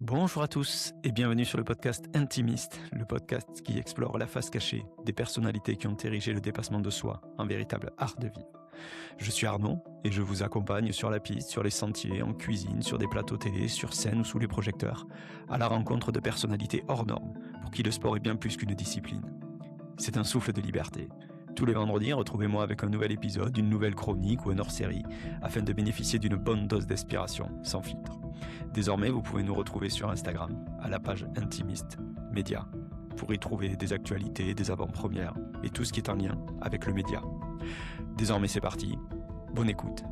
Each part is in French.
Bonjour à tous et bienvenue sur le podcast Intimiste, le podcast qui explore la face cachée des personnalités qui ont érigé le dépassement de soi en véritable art de vivre. Je suis Arnaud et je vous accompagne sur la piste, sur les sentiers, en cuisine, sur des plateaux télé, sur scène ou sous les projecteurs, à la rencontre de personnalités hors normes, pour qui le sport est bien plus qu'une discipline. C'est un souffle de liberté. Tous les vendredis, retrouvez-moi avec un nouvel épisode, une nouvelle chronique ou un hors-série, afin de bénéficier d'une bonne dose d'inspiration, sans filtre. Désormais, vous pouvez nous retrouver sur Instagram, à la page Intimiste Média, pour y trouver des actualités, des avant-premières et tout ce qui est en lien avec le média. Désormais, c'est parti. Bonne écoute.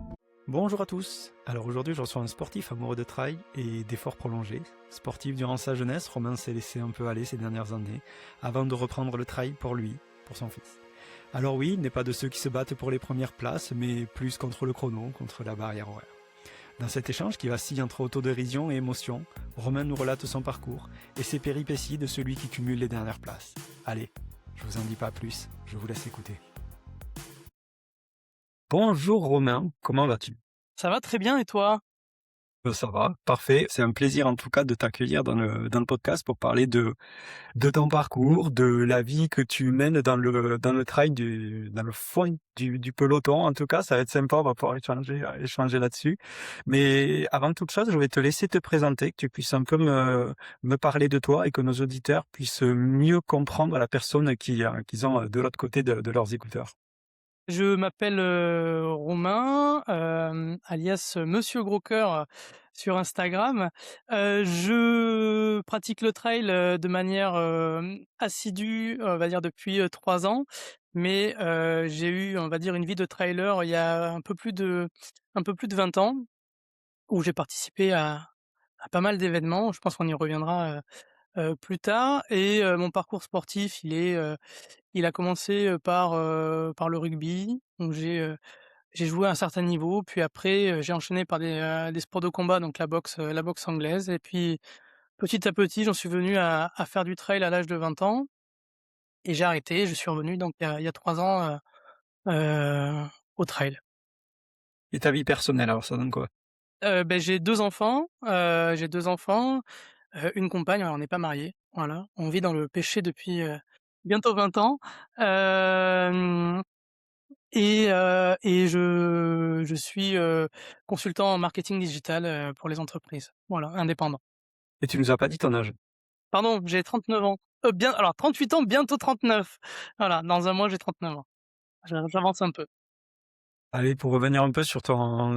Bonjour à tous. Alors aujourd'hui, je reçois un sportif amoureux de trail et d'efforts prolongés. Sportif durant sa jeunesse, Romain s'est laissé un peu aller ces dernières années, avant de reprendre le trail pour lui, pour son fils. Alors oui, il n'est pas de ceux qui se battent pour les premières places, mais plus contre le chrono, contre la barrière horaire. Dans cet échange qui vacille entre autodérision et émotion, Romain nous relate son parcours et ses péripéties de celui qui cumule les dernières places. Allez, je vous en dis pas plus, je vous laisse écouter. Bonjour Romain, comment vas-tu? Ça va très bien et toi? Ça va, parfait. C'est un plaisir en tout cas de t'accueillir dans le podcast pour parler de ton parcours, de la vie que tu mènes dans le trail dans le fond du peloton. En tout cas, ça va être sympa, on va pouvoir échanger là-dessus. Mais avant toute chose, je vais te laisser te présenter, que tu puisses un peu me parler de toi et que nos auditeurs puissent mieux comprendre la personne qu'ils ont de l'autre côté de leurs écouteurs. Je m'appelle, Romain, alias Monsieur Gros Cœur, sur Instagram. Je pratique le trail, de manière, assidue, on va dire depuis, 3 ans. Mais, j'ai eu, on va dire, une vie de trailer il y a un peu plus de 20 ans, où j'ai participé à pas mal d'événements. Je pense qu'on y reviendra, plus tard. Et mon parcours sportif, il a commencé, par le rugby. Donc j'ai joué à un certain niveau, puis après, j'ai enchaîné par des sports de combat, donc la boxe anglaise. Et puis petit à petit, j'en suis venu à faire du trail à l'âge de 20 ans et j'ai arrêté. Je suis revenu donc il y a 3 ans, au trail. Et ta vie personnelle, alors ça donne quoi? J'ai 2 enfants, une compagne. Alors on n'est pas mariés, voilà. On vit dans le péché depuis, bientôt 20 ans. Hem et je suis, consultant en marketing digital, pour les entreprises. Voilà, indépendant. Et tu nous as pas dit ton âge. Pardon, j'ai 39 ans. Bien alors 38 ans, bientôt 39. Voilà, dans un mois, j'ai 39 ans. J'avance un peu. Allez, pour revenir un peu sur ton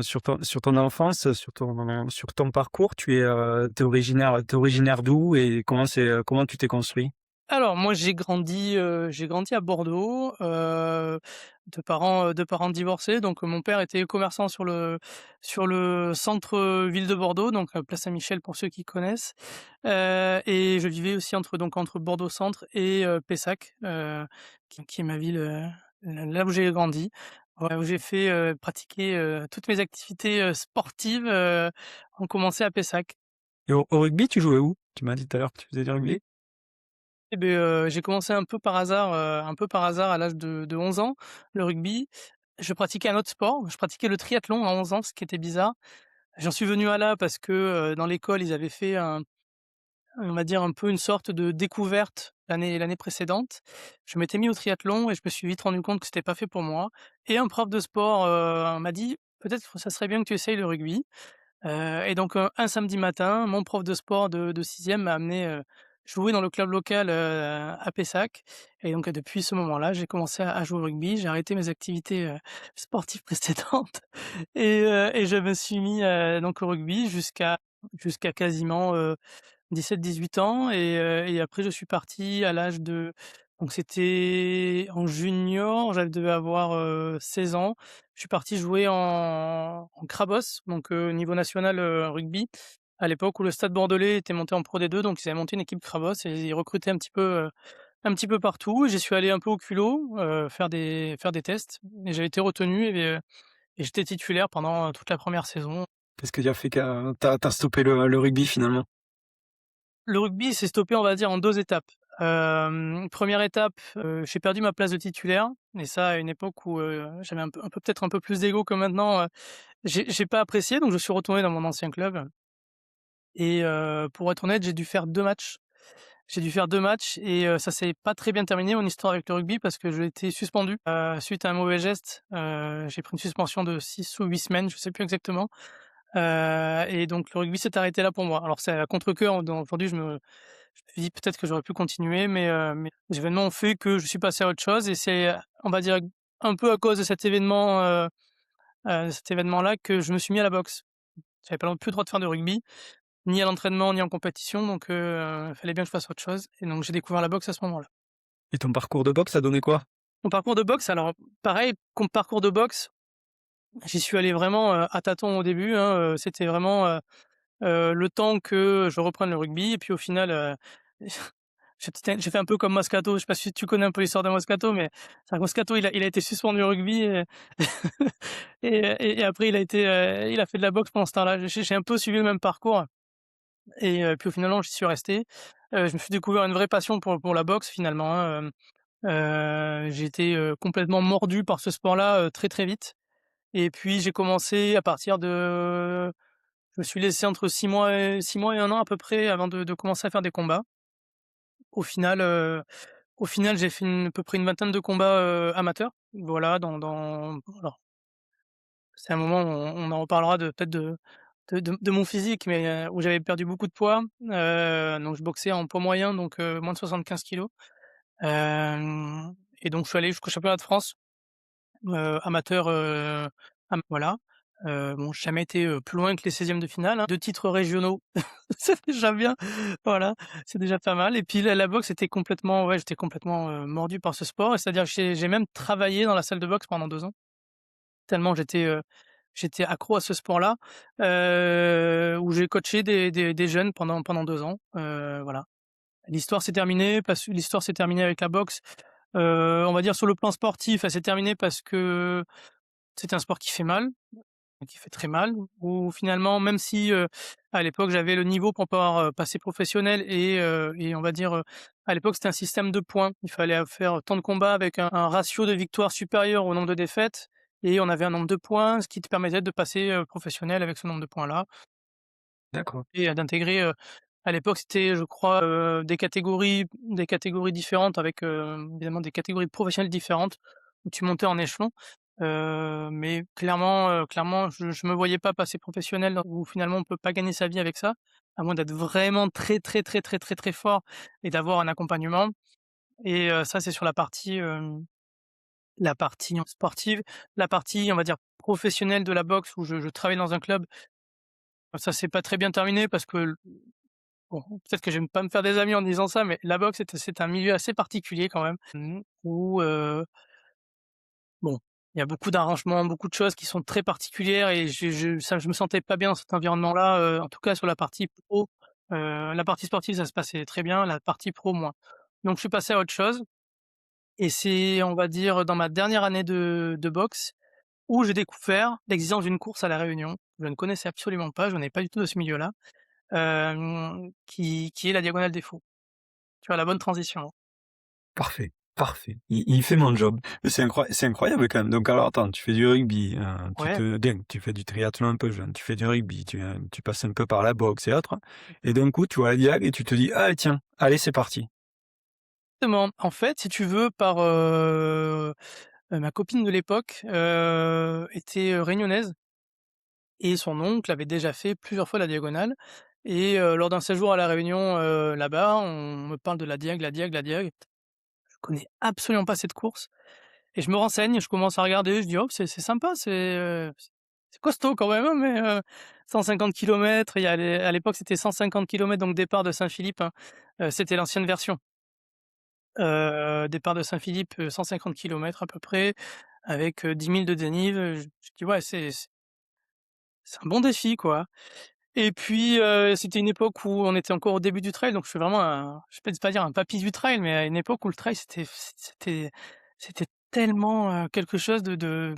enfance, sur ton parcours, t'es originaire d'où et comment tu t'es construit? Alors moi, j'ai grandi à Bordeaux, de parents divorcés. Donc mon père était commerçant sur le centre, ville de Bordeaux, donc place Saint-Michel pour ceux qui connaissent. Et je vivais aussi entre Bordeaux centre et Pessac, qui est ma ville, là où j'ai grandi. Ouais, où j'ai fait, pratiquer, toutes mes activités, sportives, ont commencé à Pessac. Et au rugby, tu jouais où? Tu m'as dit tout à l'heure que tu faisais du rugby? Et beh, j'ai commencé un peu par hasard à l'âge de 11 ans, le rugby. Je pratiquais un autre sport, je pratiquais le triathlon à 11 ans, ce qui était bizarre. J'en suis venu à là parce que, dans l'école, ils avaient fait on va dire un peu une sorte de découverte l'année précédente. Je m'étais mis au triathlon et je me suis vite rendu compte que c'était pas fait pour moi. Et un prof de sport, m'a dit: «Peut-être que ça serait bien que tu essayes le rugby». Et donc, un samedi matin, mon prof de sport de 6e m'a amené, jouer dans le club local, à Pessac. Et donc, depuis ce moment-là, j'ai commencé à jouer au rugby. J'ai arrêté mes activités, sportives précédentes et je me suis mis, donc au rugby jusqu'à quasiment, 17-18 ans. Et après je suis parti à l'âge de donc c'était en junior, j'avais devais avoir, 16 ans. Je suis parti jouer en Crabos, donc niveau national, rugby, à l'époque où le Stade Bordelais était monté en Pro D2. Donc ils avaient monté une équipe Crabos et ils recrutaient un petit peu partout. J'y suis allé un peu au culot, faire des tests, et j'avais été retenu. Et j'étais titulaire pendant, toute la première saison. Qu'est-ce qui a fait que t'as stoppé le rugby finalement? Le rugby s'est stoppé, on va dire, en 2 étapes. 1re étape, j'ai perdu ma place de titulaire, et ça à une époque où, j'avais un peu peut-être un peu plus d'ego que maintenant, j'ai pas apprécié. Donc je suis retourné dans mon ancien club et pour être honnête, j'ai dû faire 2 matchs. J'ai dû faire 2 matchs et ça s'est pas très bien terminé mon histoire avec le rugby parce que j'ai été suspendu, suite à un mauvais geste. J'ai pris une suspension de 6 ou 8 semaines, je sais plus exactement, et donc le rugby s'est arrêté là pour moi. Alors c'est à contre-cœur, donc aujourd'hui je me dis: «Peut-être que j'aurais pu continuer», mais les événements ont fait que je suis passé à autre chose et c'est, on va dire, un peu à cause de cet événement-là que je me suis mis à la boxe. J'avais pas plus le droit de faire de rugby, ni à l'entraînement, ni en compétition, donc fallait bien que je fasse autre chose et donc j'ai découvert la boxe à ce moment-là. Et ton parcours de boxe a donné quoi? Mon parcours de boxe, alors pareil, comme parcours de boxe, j'y suis allé vraiment, à tâtons au début, hein, c'était vraiment, le temps que je reprenne le rugby et puis au final, j'ai fait un peu comme Moscato, je sais pas si tu connais un peu l'histoire de Moscato, mais c'est vrai que Moscato il a été suspendu au rugby et et après il a fait de la boxe pendant ce temps-là. J'ai un peu suivi le même parcours et puis au finalement j'y suis resté. Je me suis découvert une vraie passion pour la boxe finalement, hein, j'ai été, complètement mordu par ce sport-là, très, très vite et puis j'ai commencé à partir de je me suis laissé entre 6 mois et 1 an à peu près avant de commencer à faire des combats. Au final, heu, au final, j'ai fait à peu près une vingtaine de combats, amateurs. Voilà, alors c'est un moment où on en reparlera de peut-être de mon physique, mais où j'avais perdu beaucoup de poids. Donc je boxais en poids moyen, donc moins de 75 kilogrammes. Et donc je suis allé jusqu'au championnat de France, amateur, voilà. Bon, j'ai jamais été, plus loin que les 16e de finale, hein. 2 titres régionaux, c'est déjà bien, voilà, c'est déjà pas mal et puis la boxe était complètement ouais, j'étais complètement, mordu par ce sport et c'est-à-dire que j'ai même travaillé dans la salle de boxe pendant 2 ans, tellement j'étais accro à ce sport-là, où j'ai coaché des jeunes pendant 2 ans, voilà. L'histoire s'est terminée avec la boxe, on va dire sur le plan sportif, elle s'est terminée parce que c'est un sport qui fait mal, qui fait très mal, où finalement même si, à l'époque j'avais le niveau pour pouvoir, passer professionnel et on va dire, à l'époque c'était un système de points. Il fallait faire tant de combats avec un ratio de victoires supérieur au nombre de défaites et on avait un nombre de points, ce qui te permettait de passer, professionnel avec ce nombre de points-là D'accord. et d'intégrer, à l'époque c'était je crois, des catégories différentes avec, évidemment des catégories professionnelles différentes où tu montais en échelon. Mais clairement je me voyais pas passer professionnel où finalement on peut pas gagner sa vie avec ça, à moins d'être vraiment très, très, très, très, très, très fort et d'avoir un accompagnement et ça c'est sur la partie sportive. La partie, on va dire, professionnelle de la boxe où je travaille dans un club, ça s'est pas très bien terminé parce que bon, peut-être que je vais pas me faire des amis en disant ça, mais la boxe c'est un milieu assez particulier quand même, où, bon, il y a beaucoup d'arrangements, beaucoup de choses qui sont très particulières et je me sentais pas bien dans cet environnement-là, en tout cas sur la partie pro. La partie sportive, ça se passait très bien, la partie pro, moins. Donc je suis passé à autre chose et c'est, on va dire, dans ma dernière année de boxe où j'ai découvert l'existence d'une course à La Réunion. Je ne connaissais absolument pas, je venais pas du tout de ce milieu-là, qui est la Diagonale des Fous. Tu as la bonne transition. Parfait, parfait. Il fait mon job. Mais c'est incroyable quand même. Donc alors attends, tu fais du rugby, Ouais. tu fais du triathlon un peu jeune, tu fais du rugby, tu passes un peu par la boxe et autres et d'un coup tu vois la diag et tu te dis: «Ah tiens, allez c'est parti». Exactement. En fait, si tu veux, ma copine de l'époque, était, réunionnaise et son oncle avait déjà fait plusieurs fois la diagonale et lors d'un séjour à La Réunion, là-bas, on me parle de la diag, la diag, la diag. Je connais absolument pas cette course et je me renseigne, je commence à regarder, je dis: «Oh, c'est sympa, c'est costaud quand même, hein», mais 150 kilomètres, il y a les à l'époque, c'était 150 kilomètres, donc départ de Saint-Philippe, hein, c'était l'ancienne version. Départ de Saint-Philippe, 150 kilomètres à peu près, avec, 10 000 de dénive, je dis: «Ouais, c'est un bon défi, quoi». Et puis, c'était une époque où on était encore au début du trail, donc je suis vraiment je vais pas dire un papy du trail, mais à une époque où le trail c'était tellement, quelque chose de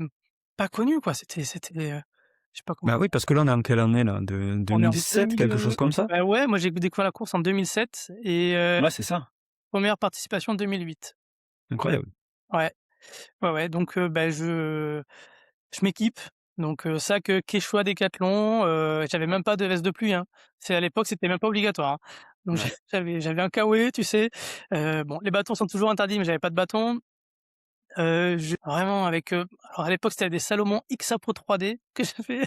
pas connu, quoi. Je sais pas comment Bah oui, parce que là on est en quelle année là? De on est en 2007, 2000, quelque chose comme ça? bah, ouais, moi j'ai découvert la course en 2007 et Ouais, c'est ça, 1re participation en 2008. incroyable. Ouais, ouais, ouais, donc bah, je m'équipe, Donc sac, Quechua Décathlon, j'avais même pas de veste de pluie, hein. C'est à l'époque, c'était même pas obligatoire, hein. Donc Ouais. j'avais un K.O.E, tu sais? Bon, les bâtons sont toujours interdits, mais j'avais pas de bâton. Je vraiment avec, alors à l'époque, c'était des Salomon XA Pro 3D que j'avais.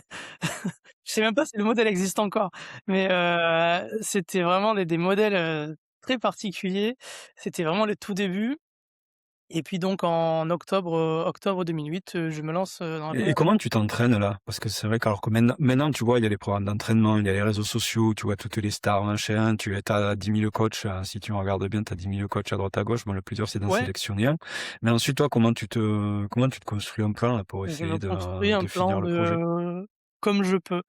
Je sais même pas si le modèle existe encore, mais c'était vraiment des modèles, très particuliers. C'était vraiment les tout débuts et puis donc en octobre 2008, je me lance, dans la Et comment tu t'entraînes là? Parce que c'est vrai qu'alors que maintenant, tu vois, il y a les programmes d'entraînement, il y a les réseaux sociaux, tu vois toutes les stars, machin, as 10 000 coachs, si tu regardes bien, tu as 10 000 coachs à droite à gauche. Bon, le plus dur, c'est d'en ouais, sélectionner un. Mais ensuite, toi, comment tu te construis un plan là, pour je me essayer construis un de plan finir le projet? comme je peux.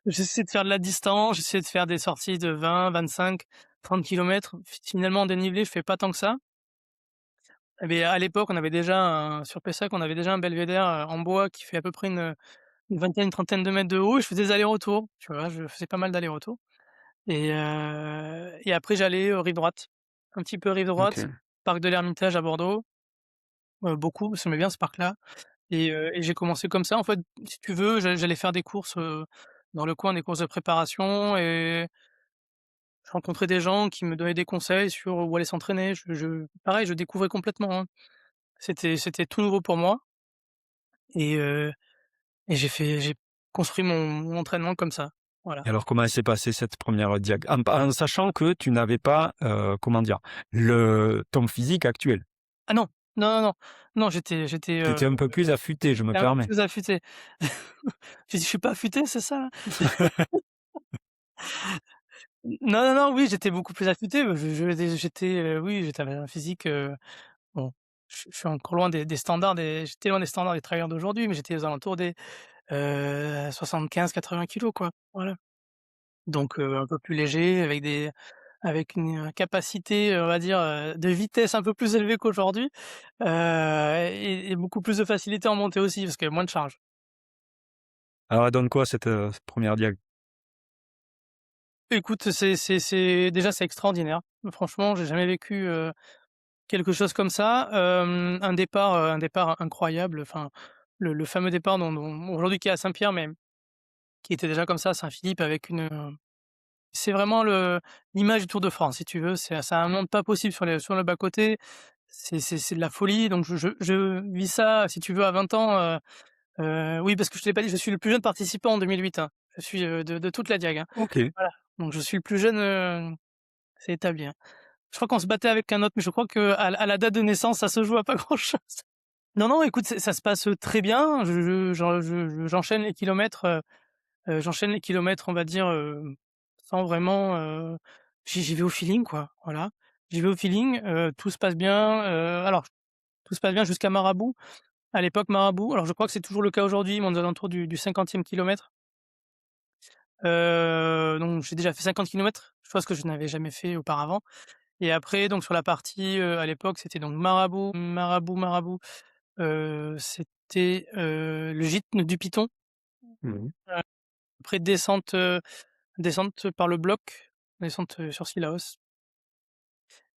J'essaie de faire de la distance, j'essaie de faire des sorties de 20-25-30 kilomètres. Finalement, en dénivelé, je fais pas tant que ça. Mais à l'époque, on avait déjà sur Pessac, on avait déjà un belvédère, en bois qui fait à peu près une vingtaine, une trentaine de mètres de haut et je faisais des allers-retours, tu vois? Je faisais pas mal d'allers-retours et après j'allais, rive droite, un petit peu rive droite, OK. parc de l'Ermitage à Bordeaux, beaucoup, parce que j'aimais bien ce parc-là et j'ai commencé comme ça, en fait, si tu veux, j'allais faire des courses, dans le coin, des courses de préparation et je rencontrais des gens qui me donnaient des conseils sur où aller s'entraîner. Je pareil, je découvrais complètement, hein. C'était tout nouveau pour moi et heu et j'ai construit mon entraînement comme ça, voilà. Et alors, comment s'est passée cette première diag en sachant que tu n'avais pas, comment dire? Ton physique actuel. Ah non! Non, non, non. Non, Tu étais un peu plus affûté, je me un peu permets. plus affûté. Tu dis: «Je suis pas affûté», c'est ça? Non, non, non, oui, j'étais beaucoup plus affûté, oui, j'avais un physique, bon, je suis encore loin des standards j'étais loin des standards des travailleurs d'aujourd'hui, mais j'étais aux alentours des, 75-80 kilogrammes quoi, voilà. Donc un peu plus léger avec une, capacité, on va dire, de vitesse un peu plus élevée qu'aujourd'hui, et beaucoup plus de facilité en montée aussi parce qu'il y a moins de charge. Alors, elle donne quoi cette 1re diag? Écoute, c'est déjà c'est extraordinaire. Franchement, j'ai jamais vécu, quelque chose comme ça. Un départ incroyable, enfin le fameux départ dont aujourd'hui qui est à Saint-Pierre, mais qui était déjà comme ça à Saint-Philippe avec c'est vraiment l'image du Tour de France si tu veux. Ça a un monde pas possible sur le bas-côté. C'est de la folie donc je vis ça si tu veux à 20 ans, oui parce que je te l'ai pas dit, je suis le plus jeune participant en 2008, hein. Je suis, de toute la Diag, hein. OK. Voilà, donc je suis le plus jeune, c'est établi, hein. Je crois qu'on se battait avec un autre, mais je crois qu'à la date de naissance, ça se joue à pas grand-chose. Non, non, écoute, ça se passe, très bien. J'enchaîne les kilomètres, on va dire, sans vraiment, j'y vais au feeling, quoi, voilà. J'y vais au feeling, tout se passe bien, alors tout se passe bien jusqu'à Marabout. À l'époque, Marabout, alors je crois que c'est toujours le cas aujourd'hui, mais aux alentours du 50e kilomètre. Donc j'ai déjà fait 50 kilomètres, chose que je n'avais jamais fait auparavant et après donc sur la partie, à l'époque, c'était donc Marabout, c'était, le gîte du Piton. Mmh. Après descente par le bloc, descente, sur Cilaos.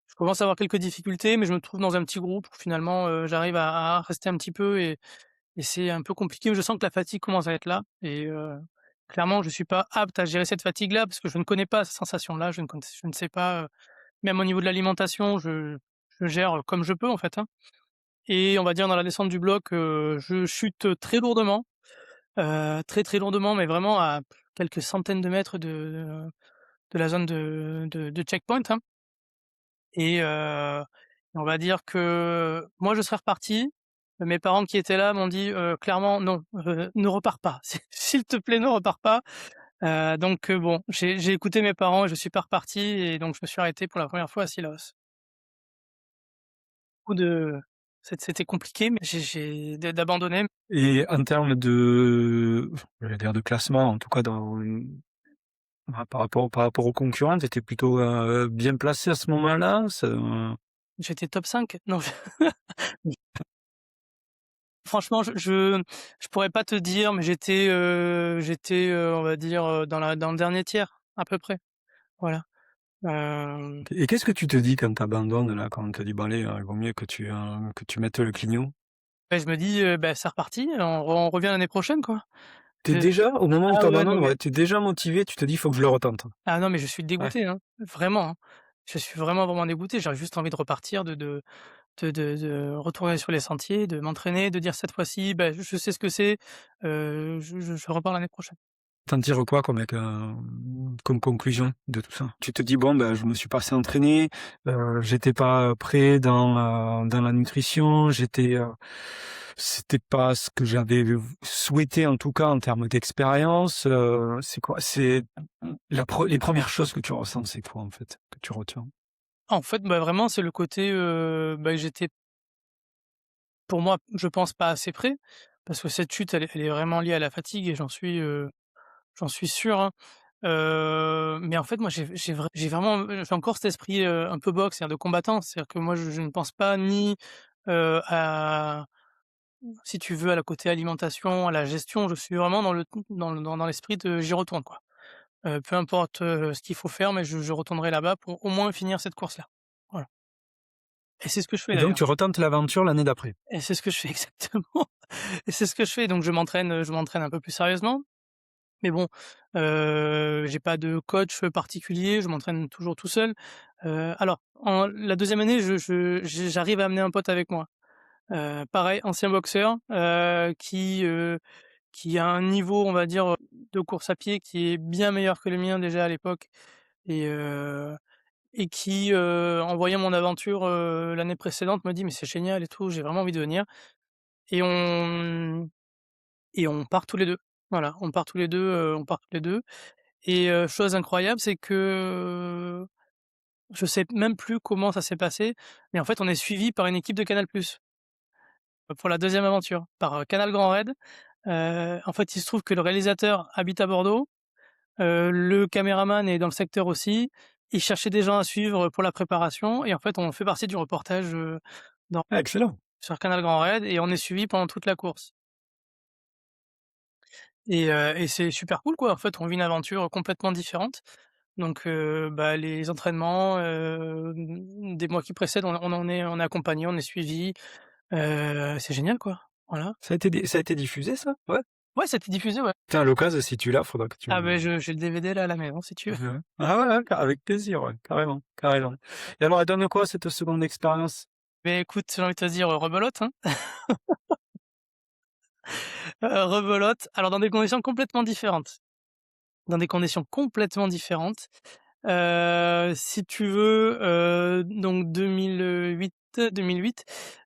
Je commence à avoir quelques difficultés, mais je me trouve dans un petit groupe où finalement, j'arrive à rester un petit peu et c'est un peu compliqué. Je sens que la fatigue commence à être là et clairement je suis pas apte à gérer cette fatigue-là parce que je ne connais pas cette sensation-là. Je ne sais pas, même au niveau de l'alimentation, je gère comme je peux en fait, hein et on va dire dans la descente du bloc, je chute très lourdement, très, très lourdement, mais vraiment à quelques centaines de mètres de la zone de checkpoint, hein et on va dire que moi je serais reparti. Mes parents qui étaient là m'ont dit, clairement: «Non, ne repars pas, s'il te plaît, ne repars pas». Donc bon, j'ai écouté mes parents et je suis pas reparti et donc je me suis arrêté pour la première fois à Silos. Coup de C'était compliqué, mais j'ai d'abandonner. Et en termes de, j'allais dire de classement, en tout cas par rapport aux concurrents, tu étais plutôt, bien placé à ce moment-là? J'étais top 5. Non, franchement, je pourrais pas te dire, mais j'étais, on va dire, dans le dernier tiers, à peu près, voilà. Hem, Et qu'est-ce que tu te dis quand tu abandonnes là, quand on te dit: «Bon allez, il vaut mieux que tu mettes le clignot»? Bah, je me dis, bah, c'est reparti, on revient l'année prochaine, quoi. Tu Je déjà au moment où Ah tu ouais, non abandonnes, mais ouais, tu es déjà motivé, tu te dis: «Faut que je le retente». ah non, mais je suis Ouais. dégoûté, hein, vraiment, hein. Je suis vraiment, vraiment dégoûté. J'ai juste envie de repartir, de retourner sur les sentiers, de m'entraîner, de dire: «Cette fois-ci, bah, je sais ce que c'est, je repars l'année prochaine». Tu en tires quoi comme conclusion de tout ça? Tu te dis: «Bon, ben, je me suis pas assez entraîné, j'étais pas prêt dans la nutrition, c'était pas ce que j'avais souhaité en tout cas en termes d'expérience», c'est quoi? C'est les premières choses que tu ressens, c'est quoi en fait, que tu retiens? En fait, bah, vraiment, c'est le côté, bah, j'étais pour moi, je pense pas assez prêt, parce que cette chute, elle est vraiment liée à la fatigue et j'en suis sûr, hein. Mais en fait, moi, j'ai vraiment, j'ai encore cet esprit, un peu boxe, c'est-à-dire de combattant. C'est-à-dire que moi, je ne pense pas ni, à si tu veux, à la côté alimentation, à la gestion. Je suis vraiment dans l'esprit de j'y retourne, quoi. Peu importe, ce qu'il faut faire, mais je retournerai là-bas pour au moins finir cette course-là. Voilà et c'est ce que je fais Et donc d'ailleurs tu retentes l'aventure l'année d'après? et c'est ce que je fais exactement et c'est ce que je fais donc je m'entraîne un peu plus sérieusement. Mais bon, j'ai pas de coach particulier, je m'entraîne toujours tout seul. Alors en la deuxième année, j'arrive à amener un pote avec moi. Pareil, ancien boxeur, qui a un niveau, on va dire, de course à pied qui est bien meilleur que le mien déjà à l'époque et heu et qui, en voyant mon aventure, l'année précédente me dit: «Mais c'est génial et tout, j'ai vraiment envie de venir» et on part tous les 2. Voilà, on part tous les 2. On part tous les 2. Et chose incroyable, c'est que je sais même plus comment ça s'est passé, mais en fait, on est suivis par une équipe de Canal+, pour la deuxième aventure, par, Canal Grand Raid. En fait, il se trouve que le réalisateur habite à Bordeaux, le caméraman est dans le secteur aussi. Il cherchait des gens à suivre pour la préparation et en fait, on fait partie du reportage, dans Ah excellent! sur Canal Grand Raid et on est suivis pendant toute la course et c'est super cool, quoi. En fait, on vit une aventure complètement différente. Donc bah, les entraînements, des mois qui précèdent, on est accompagné, on est suivi, c'est génial, quoi. Voilà. Ça a été diffusé ça? Ouais? Ouais, c'était diffusé, ouais. Tiens, à l'occasion, si tu l'as, faudra que tu Ah me beh, je j'ai le DVD là à la maison si tu veux. ouais. Ah ouais, ouais, avec plaisir, ouais, carrément, carrément. Et alors elle donne quoi cette seconde expérience? Mais écoute, j'ai envie de te dire, rebelote, hein. Rebelote, alors dans des conditions complètement différentes. Dans des conditions complètement différentes. Si tu veux, donc 2008,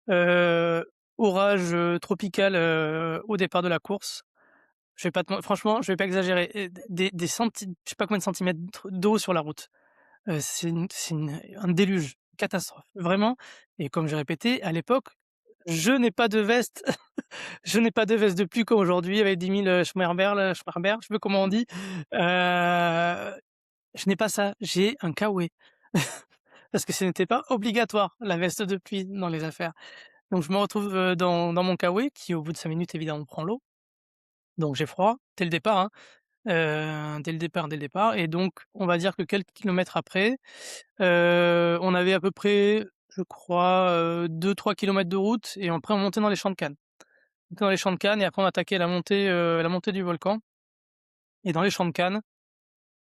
heu, orage, tropical, au départ de la course. Je vais pas te men franchement, je vais pas exagérer, des je sais pas combien de centimètres d'eau sur la route. C'est un déluge, catastrophe, vraiment et comme j'ai répété, à l'époque, je n'ai pas de veste je n'ai pas de veste de pluie comme aujourd'hui avec 10 000, Schmerber, je sais plus comment on dit. Je n'ai pas ça, j'ai un kawaii. Parce que ce n'était pas obligatoire, la veste de pluie dans les affaires. Donc je me retrouve, dans mon kawaii qui au bout de 5 minutes évidemment prend l'eau, donc j'ai froid dès le départ, hein, dès le départ et donc on va dire que quelques kilomètres après, on avait à peu près, je crois, 2-3 kilomètres de route et après on montait dans les champs de canne. On montait dans les champs de canne et après on attaquait la montée du volcan et dans les champs de canne,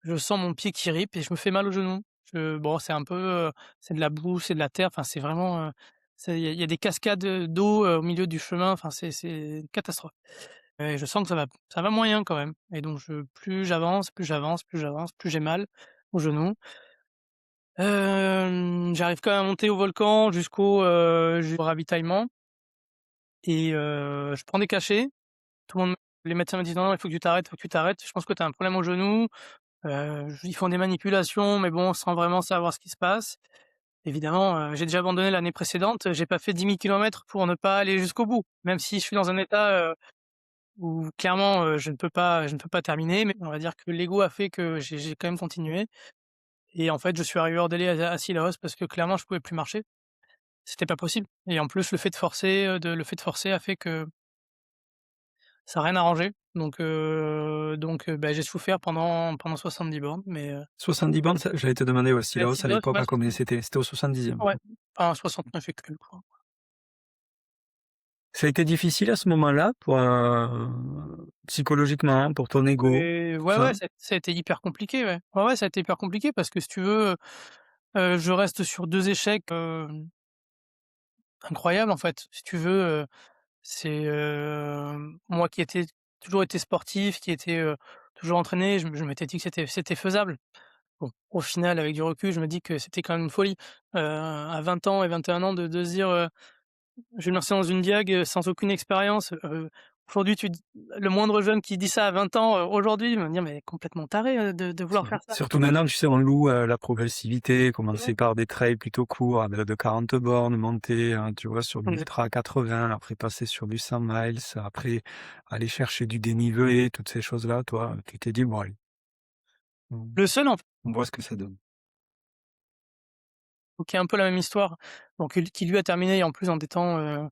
je sens mon pied qui rip et je me fais mal au genou. Bon, c'est un peu, c'est de la boue, c'est de la terre, enfin c'est vraiment, il y a des cascades, d'eau, au milieu du chemin, enfin c'est une catastrophe et je sens que ça va moyen quand même et donc plus j'avance, plus j'avance, plus j'avance, plus j'ai mal au genou. J'arrive quand même à monter au volcan jusqu'au ravitaillement et je prends des cachets. Tout le monde Les médecins me disent: «Non, non, il faut que tu t'arrêtes, il faut que tu t'arrêtes. Je pense que tu as un problème au genou». Ils font des manipulations, mais bon, sans vraiment savoir ce qui se passe. Évidemment, j'ai déjà abandonné l'année précédente, j'ai pas fait 10 000 kilomètres pour ne pas aller jusqu'au bout. Même si je suis dans un état, où clairement, je ne peux pas terminer, mais on va dire que l'ego a fait que j'ai quand même continué et en fait, je suis arrivé hors délai à Cilaos parce que clairement je pouvais plus marcher. C'était pas possible et en plus le fait de forcer a fait que ça a rien arrangé. Donc bah, j'ai souffert pendant 70 bornes, mais 70 bandes, ça j'allais te demander, ouais, la Sillaos à Cilaos, l'époque ouais, à combien 70, c'était? C'était au 70e? ouais, enfin 69 et quelques, quoi. Ça a été difficile à ce moment-là pour, psychologiquement, pour ton ego, Et tout ouais, ça? ouais, ça a été hyper compliqué, ouais. Ouais, ouais, ça a été hyper compliqué parce que si tu veux, je reste sur 2 échecs, incroyables en fait. Si tu veux, c'est, moi qui étais toujours été sportif, qui était, toujours entraîné, je m'étais dit que c'était faisable. Bon, au final, avec du recul, je me dis que c'était quand même une folie, à 20 ans et 21 ans de se dire, je vais me lancer dans une diag, sans aucune expérience, aujourd'hui tu d le moindre jeune qui dit ça à 20 ans, aujourd'hui, il va me dire: «Mais complètement taré, de vouloir faire ça». Surtout maintenant, tu sais, on loue, la progressivité, Exactement. commencer par des trails plutôt courts, de 40 bornes, monter, tu vois, sur Exact. l'ultra à 80, après passer sur du 100 miles, après aller chercher du dénivelé, toutes ces choses-là. Toi, tu t'es dit: «Bon allez, on Le seul en fait on voit ce que ça donne». qui est un peu la même histoire, donc qui lui a terminé en plus en des temps,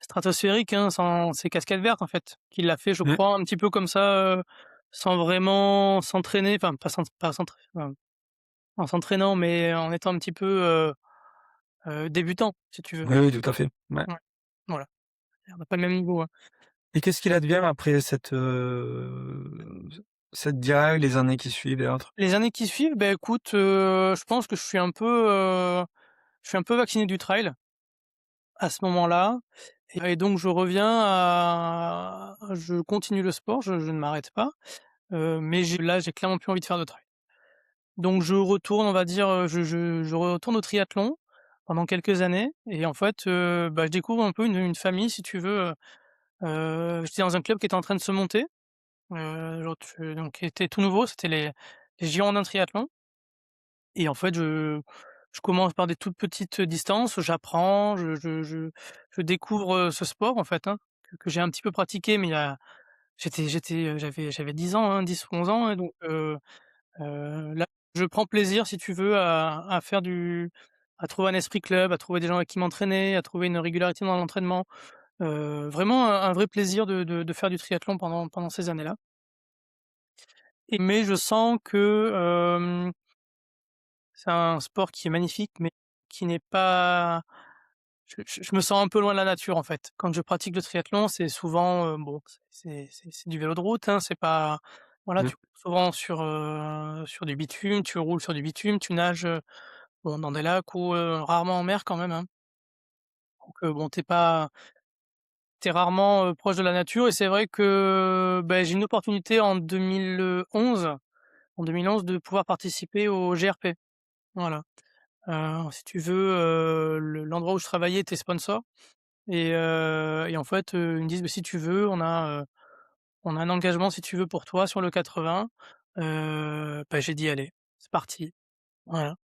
stratosphériques, hein, sans ses casquettes vertes en fait. Qui l'a fait je Mmh. crois un petit peu comme ça, sans vraiment s'entraîner, enfin pas s'entraîner, enfin, en s'entraînant mais en étant un petit peu, débutant si tu veux. Oui, oui, tout à fait. Ouais. Ouais, voilà, on n'a pas le même niveau, hein. Et qu'est-ce qu'il advient après cette diag, les années qui suivent et autres? Les années qui suivent, beh, écoute, je pense que je suis un peu vacciné du trail à ce moment-là et donc je continue le sport, je ne m'arrête pas, mais j'ai clairement plus envie de faire de trail. Donc je retourne, on va dire, je retourne au triathlon pendant quelques années et en fait, bah, je découvre un peu une famille si tu veux, j'étais dans un club qui était en train de se monter, genre donc qui était tout nouveau, c'était les Girondins Triathlon. Et en fait, je commence par des toutes petites distances, j'apprends, je découvre, ce sport en fait, hein, que j'ai un petit peu pratiqué, mais il y a j'avais 10 ans, hein, 10 ou 11 ans, hein, donc là, je prends plaisir si tu veux à trouver un esprit club, à trouver des gens avec qui m'entraîner, à trouver une régularité dans l'entraînement. Vraiment un vrai plaisir de faire du triathlon pendant ces années-là mais je sens que, c'est un sport qui est magnifique, mais qui n'est pas je me sens un peu loin de la nature, en fait. Quand je pratique le triathlon, c'est souvent, bon, c'est du vélo de route, hein, c'est pas voilà, Mmh. tu roules souvent sur du bitume, tu roules sur du bitume, tu nages, bon, dans des lacs ou, rarement en mer quand même, hein. Donc, bon, tu es rarement, proche de la nature et c'est vrai que, beh, j'ai une opportunité en 2011 de pouvoir participer au GRP. Voilà. Si tu veux, l'endroit où je travaillais était sponsor et en fait, ils me disent: «Beh, si tu veux, on a un engagement si tu veux pour toi sur le 80». Bah, j'ai dit: «Allez, c'est parti». Voilà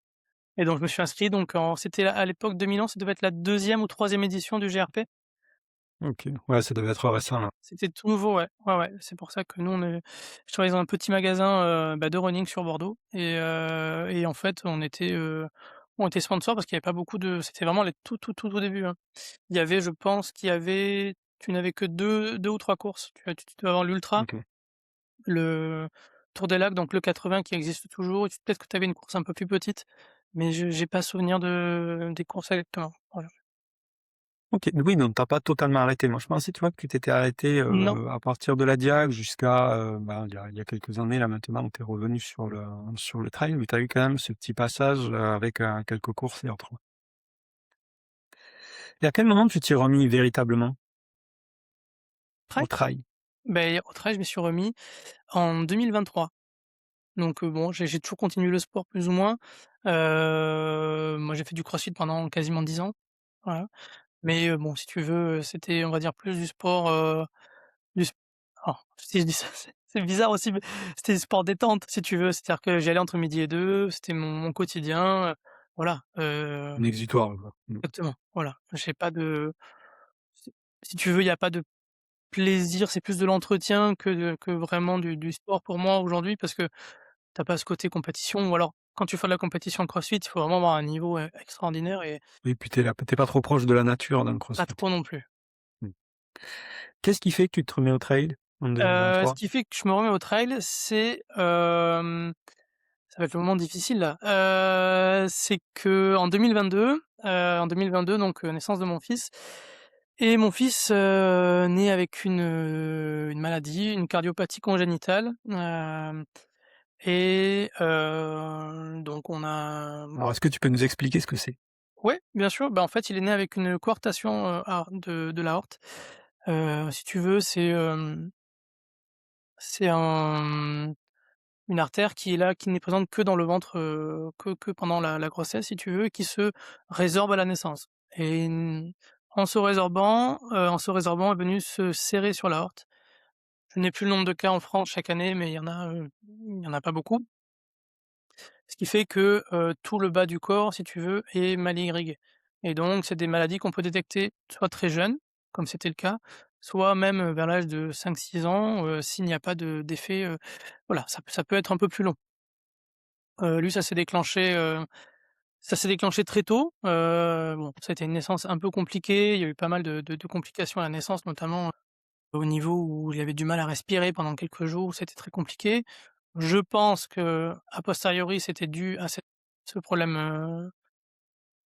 et donc je me suis inscrit donc c'était à l'époque 2011, ça devait être la deuxième ou troisième édition du GRP. OK. Ouais, ça devait être récent, là. C'était tout nouveau, ouais. Ouais, ouais, c'est pour ça que nous je travaillais dans un petit magasin, bah, de running sur Bordeaux et en fait, on était sponsor parce qu'il y avait pas beaucoup de c'était vraiment les tout au début, hein. Il y avait je pense qu'il y avait tu n'avais que deux ou 3 courses. Tu devais avoir l'ultra, OK. le Tour des Lacs, donc le 80 qui existe toujours et peut-être que tu avais une course un peu plus petite, mais je j'ai pas souvenir des courses exactement. Voilà. OK, oui, donc tu as pas totalement arrêté. Moi, je pensais, tu vois, que tu t'étais arrêté, Non. à partir de la Diag jusqu'à, il y a quelques années, là, maintenant, où tu es revenu sur le trail, mais tu as eu quand même ce petit passage, avec, quelques courses et autres. Et à quel moment tu t'y es remis véritablement Trail? au trail? Beh, au trail, je m'y suis remis en 2023. Donc bon, j'ai toujours continué le sport plus ou moins. Moi, j'ai fait du crossfit pendant quasiment 10 ans, voilà. Mais bon, si tu veux, c'était, on va dire, plus du sport, du sp alors, si je dis ça, c'est bizarre aussi, mais c'était du sport détente, si tu veux. C'est-à-dire que j'y allais entre midi et 2, c'était mon quotidien, voilà, Un exutoire, quoi. Mmh. exactement, voilà. J'ai pas de si si tu veux, il y a pas de plaisir, c'est plus de l'entretien que vraiment du sport pour moi aujourd'hui parce que tu as pas ce côté compétition ou alors quand tu fais de la compétition en CrossFit, il faut vraiment avoir un niveau, extraordinaire et Et puis tu es pas trop proche de la nature dans le pas crossfit. trop non plus. Mmh. Qu'est-ce qui fait que tu te remets au trail en Ce 2023? qui fait que je me remets au trail, c'est, ça va être le moment difficile là, c'est qu'en 2022, donc naissance de mon fils et mon fils, naît avec une maladie, une cardiopathie congénitale, donc on a Alors, est-ce que tu peux nous expliquer ce que c'est? ouais, bien sûr, bah, en fait, il est né avec une coarctation, de l'aorte. Si tu veux, c'est une artère qui est là, qui n'est présente que dans le ventre, que pendant la grossesse, si tu veux, et qui se résorbe à la naissance et en se résorbant, est venu se serrer sur l'aorte. Je n'ai plus le nombre de cas en France chaque année, mais il y en a pas beaucoup. Ce qui fait que, tout le bas du corps, si tu veux, est mal irrigué et donc c'est des maladies qu'on peut détecter soit très jeune, comme c'était le cas, soit même, vers l'âge de 5-6 ans, s'il n'y a pas d'effet, voilà, ça peut être un peu plus long. Lui, ça s'est déclenché très tôt, bon, ça a été une naissance un peu compliquée, il y a eu pas mal de complications à la naissance, notamment, au niveau où il avait du mal à respirer pendant quelques jours, c'était très compliqué. Je pense qu'à posteriori, c'était dû à ce problème,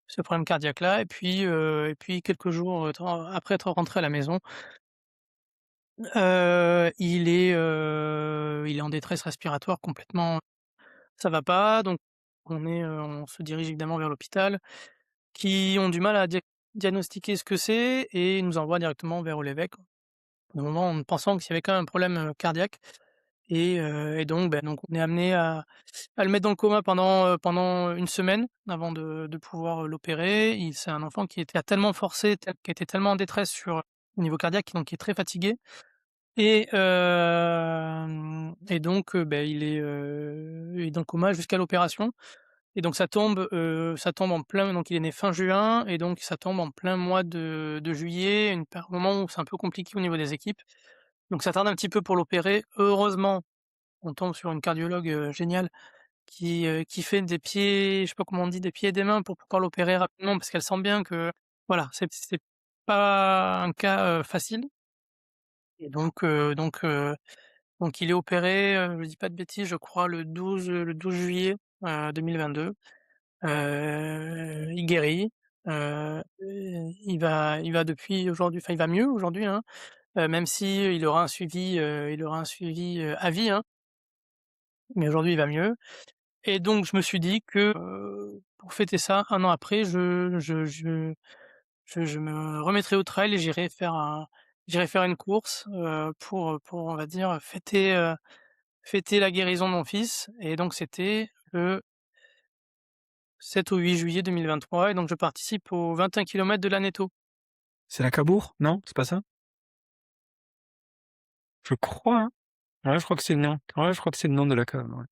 ce problème cardiaque-là et puis quelques jours, après être rentré à la maison, il est en détresse respiratoire complètement, ça va pas, donc on se dirige évidemment vers l'hôpital, qui ont du mal à diagnostiquer ce que c'est et ils nous envoient directement vers l'évêque. Au moment en pensant qu'il y avait quand même un problème, cardiaque et donc on est amené à le mettre dans le coma pendant une semaine avant de pouvoir, l'opérer. C'est un enfant qui a tellement forcé, qui était tellement en détresse au niveau cardiaque, donc qui est très fatigué et donc il est dans le coma jusqu'à l'opération et donc ça tombe en plein, donc il est né fin juin et donc ça tombe en plein mois de juillet, moment où c'est un peu compliqué au niveau des équipes. Donc ça tarde un petit peu pour l'opérer. Heureusement, on tombe sur une cardiologue, géniale qui fait des pieds, je sais pas comment on dit, des pieds et des mains pour pouvoir l'opérer rapidement parce qu'elle sent bien que voilà, c'est pas un cas, facile et donc il est opéré, je dis pas de bêtises, je crois le 12 juillet, 2022. Il guérit, il va depuis aujourd'hui, enfin il va mieux aujourd'hui, hein, même si il aura un suivi à vie, hein, mais aujourd'hui il va mieux. Et donc je me suis dit que, pour fêter ça, un an après, je me remettrai au trail et j'irai faire une course, pour on va dire, fêter la guérison de mon fils et donc c'était le 7 au 8 juillet 2023 et donc je participe aux 21 kilomètres de l'Aneto. C'est la Cabourg? Non, c'est pas ça? Je crois, hein. Ouais, je crois que c'est le nom. Ouais, je crois que c'est le nom de la cave, ouais.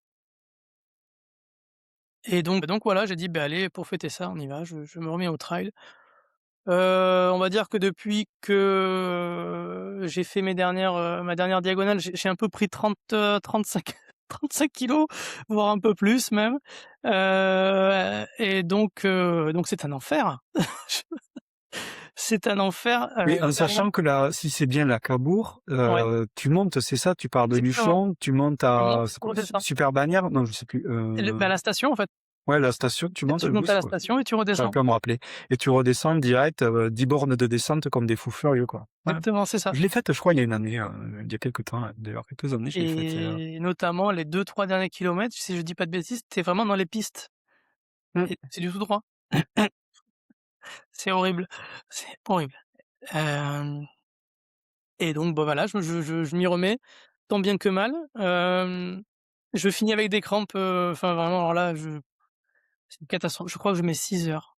Et donc voilà, j'ai dit: «Beh, allez, pour fêter ça, on y va, je me remets au trail». On va dire que depuis que j'ai fait ma dernière diagonale, j'ai un peu pris 35 35 kilogrammes, voire un peu plus même, et donc c'est un enfer. C'est un enfer, Mais en clairement. sachant que là, si c'est bien la Cabourg, Ouais, tu montes, c'est ça? Tu pars de exactement. Luchon, tu montes On monte à c'est on quoi? redescend. Super Bagnères? Non, je sais plus, À la station, en fait, ouais, la station, tu montes, tu oui, montes à c'est la quoi? station et tu J'arrive redescends. plus à me rappeler et tu redescends direct, 10 bornes de descente comme des fous furieux, quoi. Ouais. Exactement, c'est ça Je l'ai faite, je crois, il y a une année, il y a quelque temps, d'ailleurs, quelques années, je l'ai faite, et notamment les 2-3 derniers kilomètres, si je dis pas de bêtises, tu es vraiment dans les pistes mmh. et c'est du tout droit. C'est horrible, c'est horrible. Hem Et donc bah, voilà, je m'y remets, tant bien que mal. Je finis avec des crampes, enfin vraiment alors là, c'est une catastrophe. Je crois que je mets 6 heures.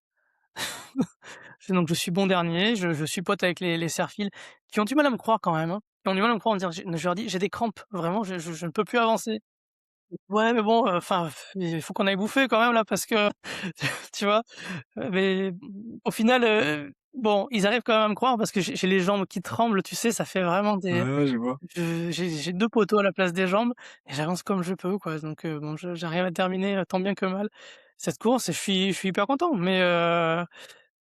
Donc je suis bon dernier, je suis pote avec les cerfiles qui ont du mal à me croire quand même, hein. Qui ont du mal à me croire en dire je leur dis: «J'ai des crampes, vraiment, je ne peux plus avancer». «Ouais, mais bon, enfin, il faut qu'on aille bouffer quand même là parce que» tu vois? Mais au final, bon, ils arrivent quand même à me croire parce que j'ai les jambes qui tremblent, tu sais? Ça fait vraiment Ouais, des ouais, je vois. j'ai 2 poteaux à la place des jambes et j'avance comme je peux, quoi. Donc bon, j'arrive à terminer, tant bien que mal cette course et je suis hyper content. Mais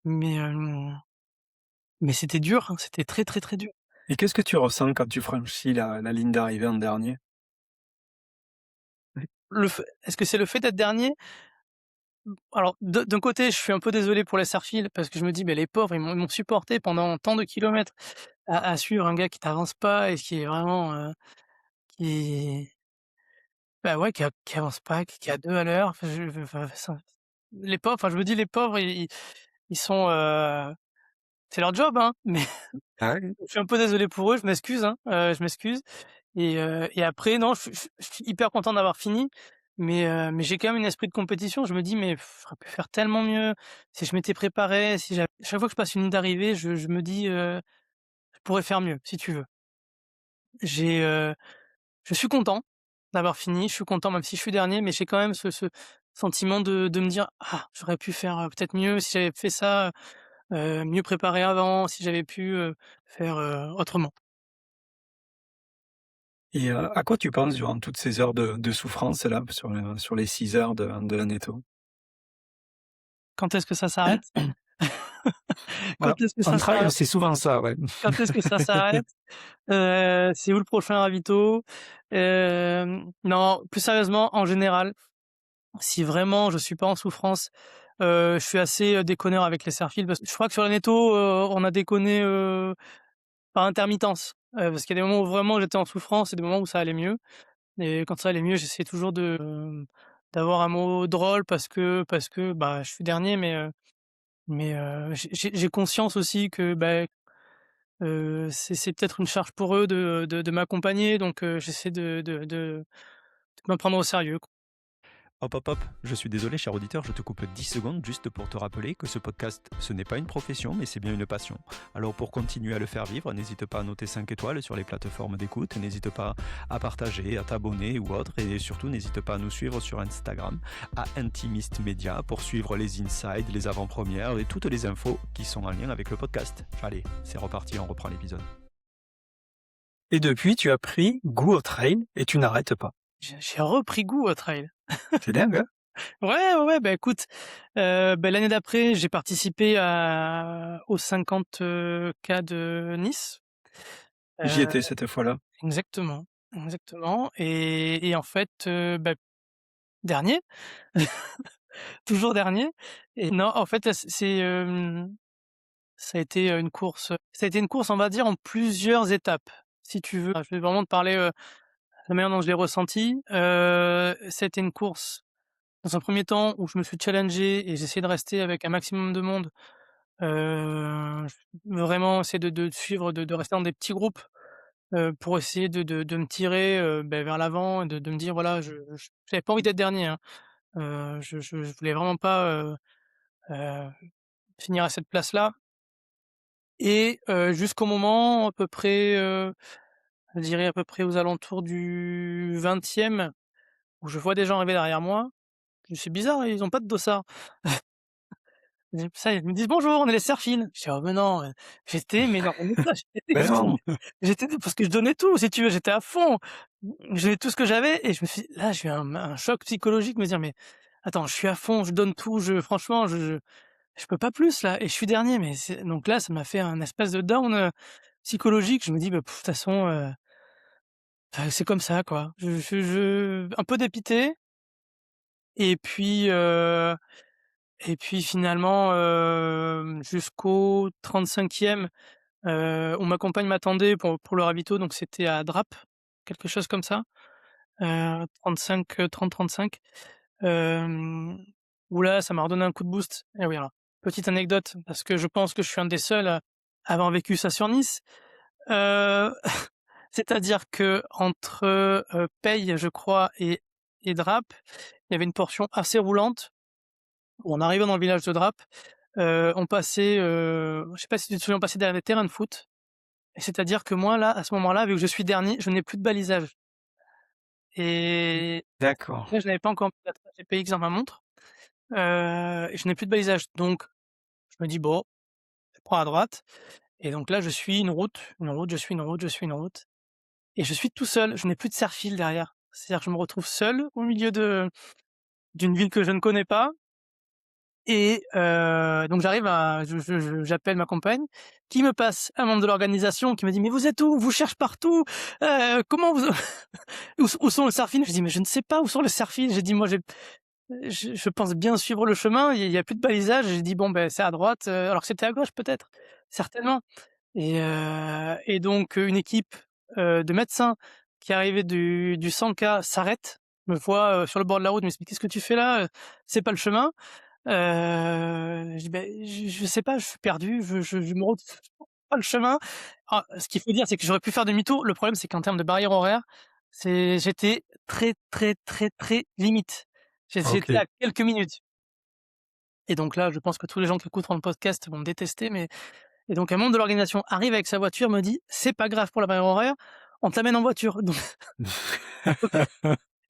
mais c'était dur, hein, c'était très, très, très dur. Et qu'est-ce que tu ressens quand tu franchis la ligne d'arrivée en dernier? Est-ce que c'est le fait d'être dernier? Alors d'un côté, je suis un peu désolé pour les Serfils parce que je me dis: «Beh, les pauvres, ils m'ont supporté pendant tant de kilomètres à suivre un gars qui t'avance pas et qui est vraiment, qui bah, ouais, qui avance pas, qui est à 2 à l'heure». Enfin, enfin ça les pauvres, enfin, je me dis: «Les pauvres, ils sont, c'est leur job, hein», mais Ah oui. je suis un peu désolé pour eux, je m'excuse, hein, je m'excuse et après non, je suis hyper content d'avoir fini, mais j'ai quand même un esprit de compétition. Je me dis: «Mais j'aurais pu faire tellement mieux, si je m'étais préparé, si j'avais» chaque fois que je passe une ligne d'arrivée, je me dis, «Je pourrais faire mieux», si tu veux. J'ai, je suis content d'avoir fini, je suis content même si je suis dernier, mais j'ai quand même ce sentiment de me dire: «Ah, j'aurais pu faire, peut-être mieux si j'avais fait ça, mieux préparé avant, si j'avais pu, faire, autrement». Et à quoi tu penses durant toutes ces heures de souffrance là, sur les 6 heures de l'Aneto? Quand est-ce que ça s'arrête? Quand Voilà, est-ce que en ça trail, s'arrête? c'est souvent ça, ouais. Quand est-ce que ça s'arrête? C'est où le prochain ravito? Non, plus sérieusement, en général, si vraiment je suis pas en souffrance, je suis assez, déconneur avec les Serfils parce que je crois que sur l'Aneto, on a déconné, par intermittence. Parce qu'il y a des moments où vraiment j'étais en souffrance et des moments où ça allait mieux et quand ça allait mieux, j'essayais toujours d'avoir un mot drôle parce que, bah, je suis dernier mais j'ai conscience aussi que, bah, c'est peut-être une charge pour eux de m'accompagner donc j'essaie de me prendre au sérieux, quoi. Hop, hop, hop, je suis désolé, cher auditeur, je te coupe 10 secondes juste pour te rappeler que ce podcast, ce n'est pas une profession, mais c'est bien une passion. Alors pour continuer à le faire vivre, n'hésite pas à noter 5 étoiles sur les plateformes d'écoute, n'hésite pas à partager, à t'abonner ou autre, et surtout n'hésite pas à nous suivre sur Instagram, à Intimist Media, pour suivre les insides, les avant-premières et toutes les infos qui sont en lien avec le podcast. Allez, c'est reparti, on reprend l'épisode. Et depuis, tu as pris goût au trail et tu n'arrêtes pas. J'ai repris goût au trail. C'est dingue, hein? Ouais, ouais, ouais, bah, écoute, bah, l'année d'après, j'ai participé aux 50, K de Nice. J'y Heu, étais cette fois-là. exactement, exactement et en fait, bah, dernier, toujours dernier et non, en fait, là, ça a été, une course, on va dire, en plusieurs étapes, si tu veux. Je vais vraiment te parler, la manière dont je l'ai ressenti. Ça une course, dans un premier temps, où je me suis challengé et j'ai essayé de rester avec un maximum de monde. J Vraiment essayer de suivre, de rester dans des petits groupes, pour essayer de me tirer, vers l'avant et de me dire voilà, j'avais pas envie d'être dernier, hein. Je voulais vraiment pas, heu, finir à cette place-là et jusqu'au moment à peu près, je dirais à peu près aux alentours du 20e où je vois des gens arriver derrière moi. Je dis: «C'est bizarre, ils ont pas de dossard». Ça, ils me disent: «Bonjour, on est les Serfines». Je dis: «Oh mais non», mais non, mais ça, Mais non! j'étais parce que je donnais tout si tu veux, j'étais à fond. Je donnais tout ce que j'avais et je me suis là, j'ai eu un choc psychologique, me dire: «Mais attends, je suis à fond, je donne tout, franchement, je peux pas plus là et je suis dernier». Mais c'est donc là, ça m'a fait un espèce de down, psychologique. Je me dis: «Bah, de toute façon, c'est comme ça quoi». Je un peu dépité et puis, finalement, jusqu'au 35e, où ma compagne m'attendait pour le ravito, donc c'était à Draps, quelque chose comme ça, 35, 30-35, hem, où là, ça m'a redonné un coup de boost et oui, alors, petite anecdote, parce que je pense que je suis un des seuls à avoir vécu ça sur Nice, heu, c'est-à-dire qu'entre, Peille, je crois et Draps, il y avait une portion assez roulante où on arrivait dans le village de Draps. On passait, je sais pas si tu te souviens, on passait derrière des terrains de foot et c'est-à-dire que moi là, à ce moment-là, vu que je suis dernier, je n'ai plus de balisage et D'accord. là, je n'avais pas encore mis la trace GPX dans ma montre, et je n'ai plus de balisage donc je me dis: «Bon, je prends à droite» et donc là, je suis une route, je suis une route, je suis une route et je suis tout seul, je n'ai plus de serre-fil derrière. C'est-à-dire que je me retrouve seul au milieu d'une ville que je ne connais pas. Et donc j'arrive à j'appelle ma compagne qui me passe un membre de l'organisation qui me dit: «Mais vous êtes où? On vous cherche partout, comment vous où sont les Serfines?» Je dis: «Mais je ne sais pas où sont les Serfines». J'ai dit: «Moi je pense bien suivre le chemin, il y a plus de balisage. J'ai dit: «Bon, ben c'est à droite», alors que c'était à gauche peut-être, certainement. Et donc une équipe, de médecins qui arrivait du 100K s'arrête, me voit, sur le bord de la route, me dit: «Mais qu'est-ce que tu fais là? C'est pas le chemin». Je dis: «Beh, je sais pas, je suis perdu, je me retrouve pas le chemin». Ah, ce qu'il faut dire, c'est que j'aurais pu faire demi-tour. Le problème, c'est qu'en termes de barrière horaire, j'étais très, très, très, très limite. J'étais OK. à quelques minutes et donc là, je pense que tous les gens qui écouteront le podcast vont me détester, mais et donc un membre de l'organisation arrive avec sa voiture, me dit: «C'est pas grave pour la barrière horaire, on t'amène en voiture». Donc OK.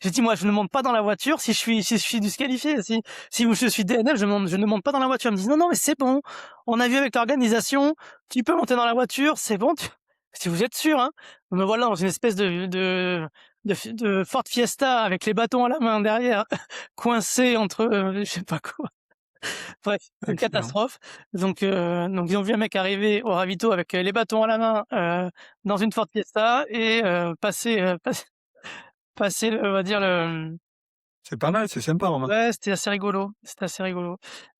J'ai dit: «Moi, je ne monte pas dans la voiture si je suis disqualifié, si je suis DNF, je ne monte pas dans la voiture». Elle me dit: «Non, non, mais c'est bon, on a vu avec l'organisation, tu peux monter dans la voiture, c'est bon, tu si vous êtes sûr, hein». Me voilà dans une espèce de Ford Fiesta avec les bâtons à la main derrière, coincé entre, je sais pas quoi. Bref, une Excellent. catastrophe. Donc ils ont vu un mec arriver au ravito avec, les bâtons à la main, dans une Ford Fiesta et passer le on va dire le, C'est pas mal, c'est sympa, remarque. ouais, c'était assez rigolo.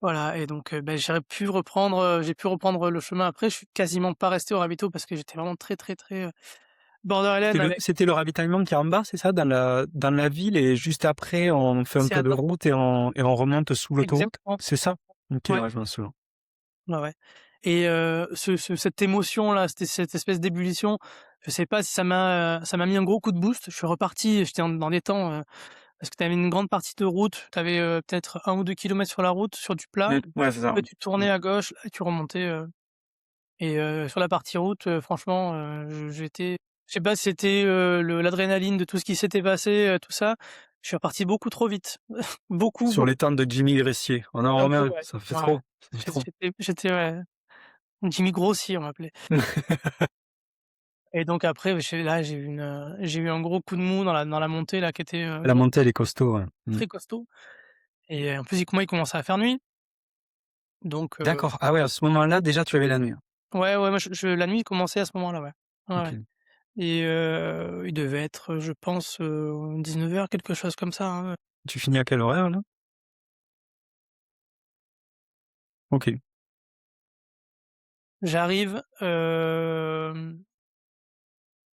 Voilà et donc beh, j'ai pu reprendre le chemin après. Je suis quasiment pas resté au ravito parce que j'étais vraiment très, très, très, borderline avec C'était le ravitaillement qui est en bas, c'est ça? Dans la ville et juste après, on fait un c'est peu à de droite, route et on remonte sous l'autoroute? exactement. C'est ça? OK, Ouais, ouais, je m'en souviens. ouais, ouais et cette émotion-là, cette espèce d'ébullition, je sais pas si ça m'a mis un gros coup de boost. Je suis reparti, j'étais dans des temps, parce que tu avais une grande partie de route, tu avais, peut-être 1 ou 2 kilomètres sur la route, sur du plat. Ouais, c'est ça. Après tu Mmh. tournais à gauche là et tu remontais, sur la partie route, franchement, j'étais je sais pas si c'était, le l'adrénaline de tout ce qui s'était passé, tout ça. Je suis reparti beaucoup trop vite. Beaucoup, Sur beaucoup, les temps de Jimmy Gressier. On en un peu, remet, ouais. ça fait Ouais, ouais. trop, ça fait trop. J'étais ouais, Jimmy Grossi on m'appelait et donc après, j'ai eu un gros coup de mou dans la montée là qui était, La montée, elle est costaud, ouais. Mmh. très costaud et en plus, il commençait à faire nuit donc D'accord. Ah ouais, à ce moment-là, déjà, tu avais la nuit, hein? ouais, ouais, moi la nuit, il commençait à ce moment-là, ouais. Ouais, ouais. OK. Et il devait être, je pense, 19h, quelque chose comme ça, hein. Tu finis à quel horaire, là? OK. J'arrive,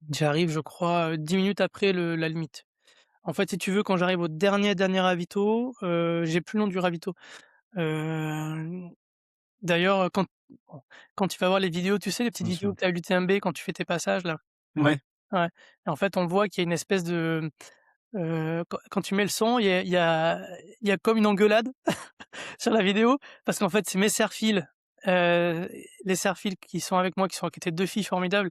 j'arrive, je crois, 10 minutes après la limite. En fait, si tu veux, quand j'arrive au dernier ravito, j'ai plus le nom du ravito. Hem, D'ailleurs, quand tu vas voir les vidéos, tu sais, les petites Bien vidéos sûr. que tu as à l'UTMB quand tu fais tes passages là? Ouais. Ouais et en fait, on voit qu'il y a une espèce de, quand tu mets le son, il y a comme une engueulade sur la vidéo, parce qu'en fait, c'est mes serre-files, heu, les serre-files qui sont avec moi, qui étaient 2 filles formidables,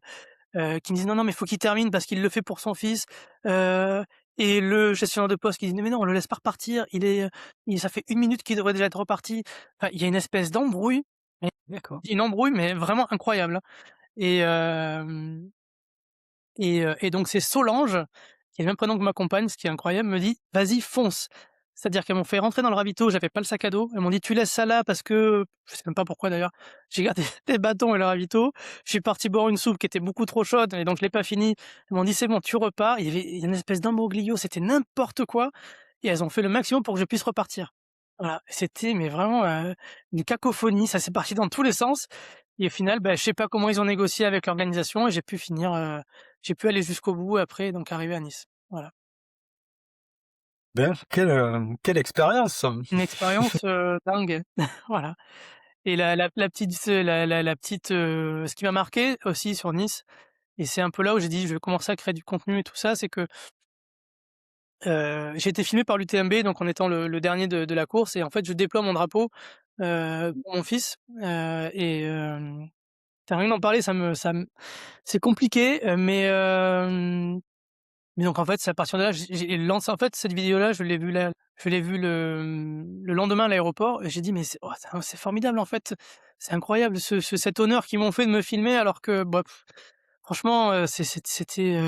qui me disent: «Non, non, mais faut qu'il termine parce qu'il le fait pour son fils», heu et le gestionnaire de poste qui dit: «Mais non, on le laisse pas repartir, ça fait 1 minute qu'il devrait déjà être reparti». Enfin, il y a une espèce d'embrouille, mais D'accord. une embrouille, mais vraiment incroyable, hein et hem et donc c'est Solange, qui a le même prénom que ma compagne, ce qui est incroyable, me dit: «Vas-y, fonce!» C'est-à-dire qu'elles m'ont fait rentrer dans le ravito, j'avais pas le sac à dos. Elles m'ont dit: «Tu laisses ça là parce que» je sais même pas pourquoi d'ailleurs. J'ai gardé les bâtons et le ravito. Je suis parti boire une soupe qui était beaucoup trop chaude et donc je l'ai pas finie. Elles m'ont dit: «C'est bon, tu repars». Il y a une espèce d'imbroglio, c'était n'importe quoi et elles ont fait le maximum pour que je puisse repartir. Voilà, c'était mais vraiment, une cacophonie, ça s'est parti dans tous les sens et au final, bah, je sais pas comment ils ont négocié avec l'organisation et j'ai pu aller jusqu'au bout après, donc arriver à Nice. Voilà. Ben, quelle expérience! Une expérience, dingue. Voilà et la petite la petite, ce qui m'a marqué aussi sur Nice et c'est un peu là où j'ai dit: «Je vais commencer à créer du contenu et tout ça», c'est que, j'ai été filmé par l'UTMB, donc en étant le dernier de la course et en fait, je déploie mon drapeau, pour mon fils, et tu rien d'en parler, ça me c'est compliqué, mais donc en fait, c'est à partir de là, j'ai lancé en fait, cette vidéo-là, je l'ai vue le lendemain à l'aéroport et j'ai dit: «Mais c'est formidable en fait, c'est incroyable cet honneur qu'ils m'ont fait de me filmer alors que bah, franchement, c'était,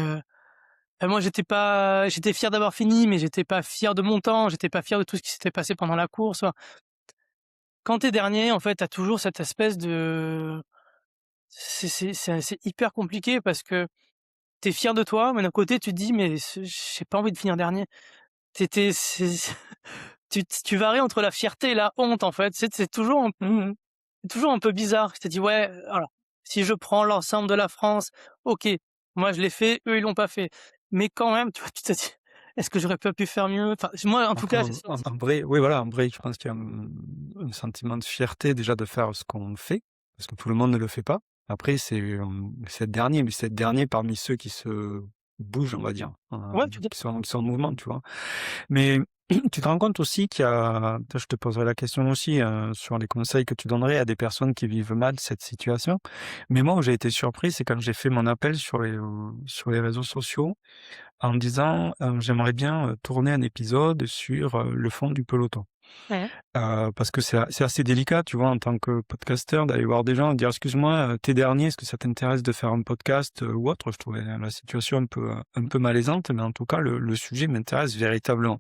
moi j'étais fier d'avoir fini, mais j'étais pas fier de mon temps, j'étais pas fier de tout ce qui s'était passé pendant la course, enfin, quand tu es dernier, en fait, tu as toujours cette espèce de c'est hyper compliqué parce que tu es fier de toi, mais d'un côté tu te dis: «Mais j'ai pas envie de finir dernier». Tu étais c'est tu varies entre la fierté et la honte, en fait. C'est toujours un peu bizarre. Je te dis: «Ouais, alors, si je prends l'ensemble de la France, OK, moi je l'ai fait, eux ils l'ont pas fait». Mais quand même, tu vois, tu te dis: «Est-ce que j'aurais pas pu faire mieux?» Enfin, moi, en tout Après cas, j'ai en ce en senti en vrai, oui voilà, en vrai, je pense qu'il y a un sentiment de fierté déjà de faire ce qu'on fait, parce que tout le monde ne le fait pas. Après c'est être dernier, mais c'est être dernier parmi ceux qui se bougent, on va dire, ouais, tout à qui sont en mouvement, tu vois? Mais tu te rends compte aussi qu'il y a je te poserai la question aussi, sur les conseils que tu donnerais à des personnes qui vivent mal cette situation. Mais moi où j'ai été surpris, c'est quand j'ai fait mon appel sur les réseaux sociaux en me disant, «J'aimerais bien, tourner un épisode sur, le fond du peloton». mmh. Parce que c'est assez délicat, tu vois, en tant que podcasteur, d'aller voir des gens et dire: «Excuse-moi, tu es dernier, est-ce que ça t'intéresse de faire un podcast?» ou autre. Je trouvais la situation un peu malaisante, mais en tout cas le sujet m'intéresse véritablement,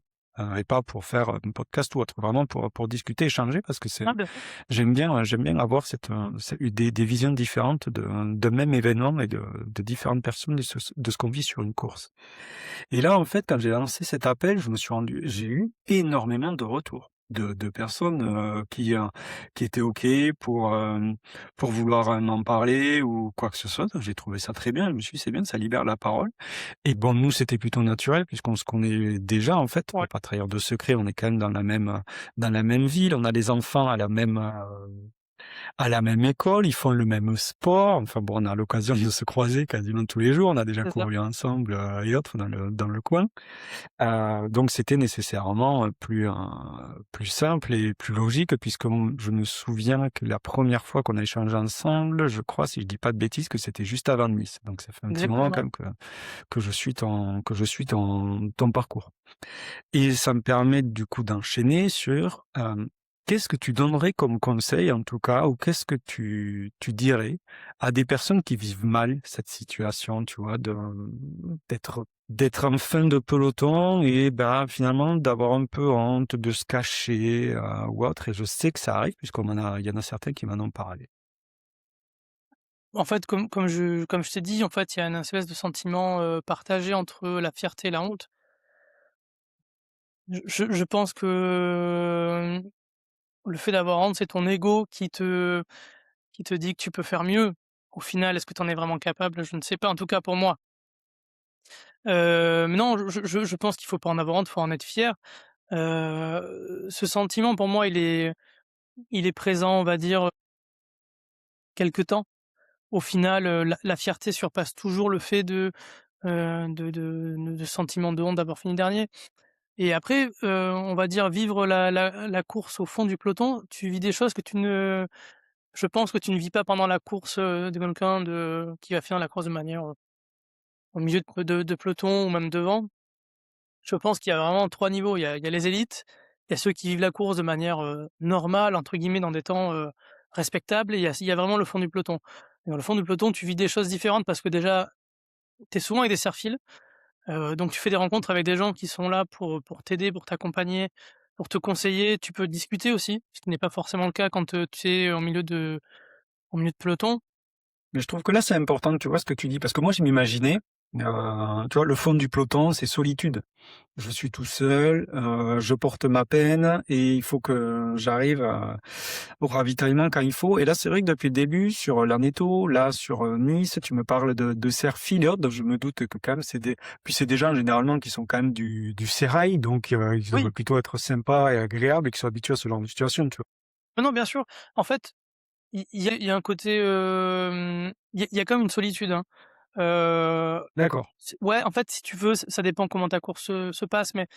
et pas pour faire un podcast ou autre, vraiment pour discuter, échanger parce que Ah bien sûr. j'aime bien avoir des visions différentes d'un même événement et de différentes personnes de ce qu'on vit sur une course. Et là, en fait, quand j'ai lancé cet appel, j'ai eu énormément de retours de personnes, qui étaient OK pour vouloir, m'en parler ou quoi que ce soit. Donc j'ai trouvé ça très bien. Je me suis dit: «C'est bien, ça libère la parole» et bon, nous, c'était plutôt naturel puisqu'on se connaît déjà, en fait. On va Ouais, pas trahir de secret, on est quand même dans la même ville, on a des enfants à la même école, ils font le même sport, enfin bon, on a l'occasion de se croiser quasiment tous les jours, on a déjà c'est ça. couru ensemble, et autres dans le coin. Donc c'était nécessairement, plus simple et plus logique puisque je me souviens que la première fois qu'on a échangé ensemble, je crois, si je dis pas de bêtises, que c'était juste avant Nice. Donc ça fait un petit moment quand Exactement. même que je suis ton parcours. Et ça me permet du coup d'enchaîner sur, qu'est-ce que tu donnerais comme conseil en tout cas ou qu'est-ce que tu dirais à des personnes qui vivent mal cette situation, tu vois? D'être en fin de peloton et ben, finalement d'avoir un peu honte, de se cacher, ou autre et je sais que ça arrive il y en a certains qui m'en ont parlé. En fait, comme je t'ai dit, en fait, il y a une espèce de sentiment, partagé entre la fierté et la honte. Je pense que, le fait d'avoir honte, c'est ton ego qui te dit que tu peux faire mieux. Au final, est-ce que tu en es vraiment capable? Je ne sais pas, en tout cas pour moi. Mais non, je pense qu'il faut pas en avoir honte, faut en être fier. Ce sentiment pour moi, il est présent, on va dire, quelque temps. Au final, la fierté surpasse toujours le fait de sentiment de honte d'avoir fini dernier et après, on va dire vivre la course au fond du peloton, tu vis des choses que tu ne je pense que tu ne vis pas pendant la course, de quelqu'un qui va finir la course de manière, au milieu de peloton ou même devant. Je pense qu'il y a vraiment 3 niveaux. Il y a les élites, il y a ceux qui vivent la course de manière, «normale» entre guillemets dans des temps, respectables et il y a vraiment le fond du peloton. Et dans le fond du peloton, tu vis des choses différentes parce que déjà, tu es souvent avec des serre-files, donc tu fais des rencontres avec des gens qui sont là pour t'aider, pour t'accompagner, pour te conseiller. Tu peux discuter aussi, ce qui n'est pas forcément le cas quand, tu es au milieu de peloton. Mais je trouve que là, c'est important, tu vois, ce que tu dis? Parce que moi, je m'imaginais, tu vois, le fond du peloton, c'est solitude. Je suis tout seul, je porte ma peine et il faut que j'arrive au ravitaillement quand il faut. Et là, c'est vrai que depuis le début, sur l'Aneto, là, sur Nice, tu me parles de Serre-Fil et autres, donc je me doute que quand même, c'est des gens généralement qui sont quand même du sérail, donc ils Oui, devraient plutôt être sympas et agréables et qui sont habitués à ce genre de situation, tu vois? non, non, bien sûr. En fait, il y a un côté, il y a quand même une solitude, hein. D'accord. Ouais, en fait, si tu veux, ça dépend comment ta course se passe, mais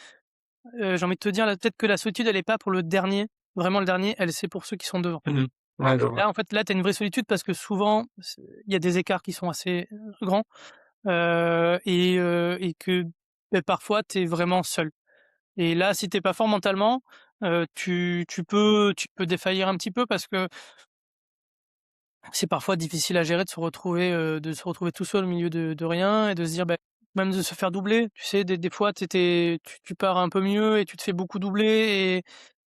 j'ai envie de te dire, là, peut-être que la solitude, elle est pas pour le dernier, vraiment le dernier, elle c'est pour ceux qui sont devant. Mmh. Ouais, je vois. Là, en fait, là, tu as une vraie solitude parce que souvent, il y a des écarts qui sont assez, grands, et que, beh, parfois, tu es vraiment seul et là, si tu es pas fort mentalement, tu peux défaillir un petit peu parce que c'est parfois difficile à gérer de se retrouver tout seul au milieu de rien et de se dire, bah, même de se faire doubler. Tu sais, des fois, tu pars un peu mieux et tu te fais beaucoup doubler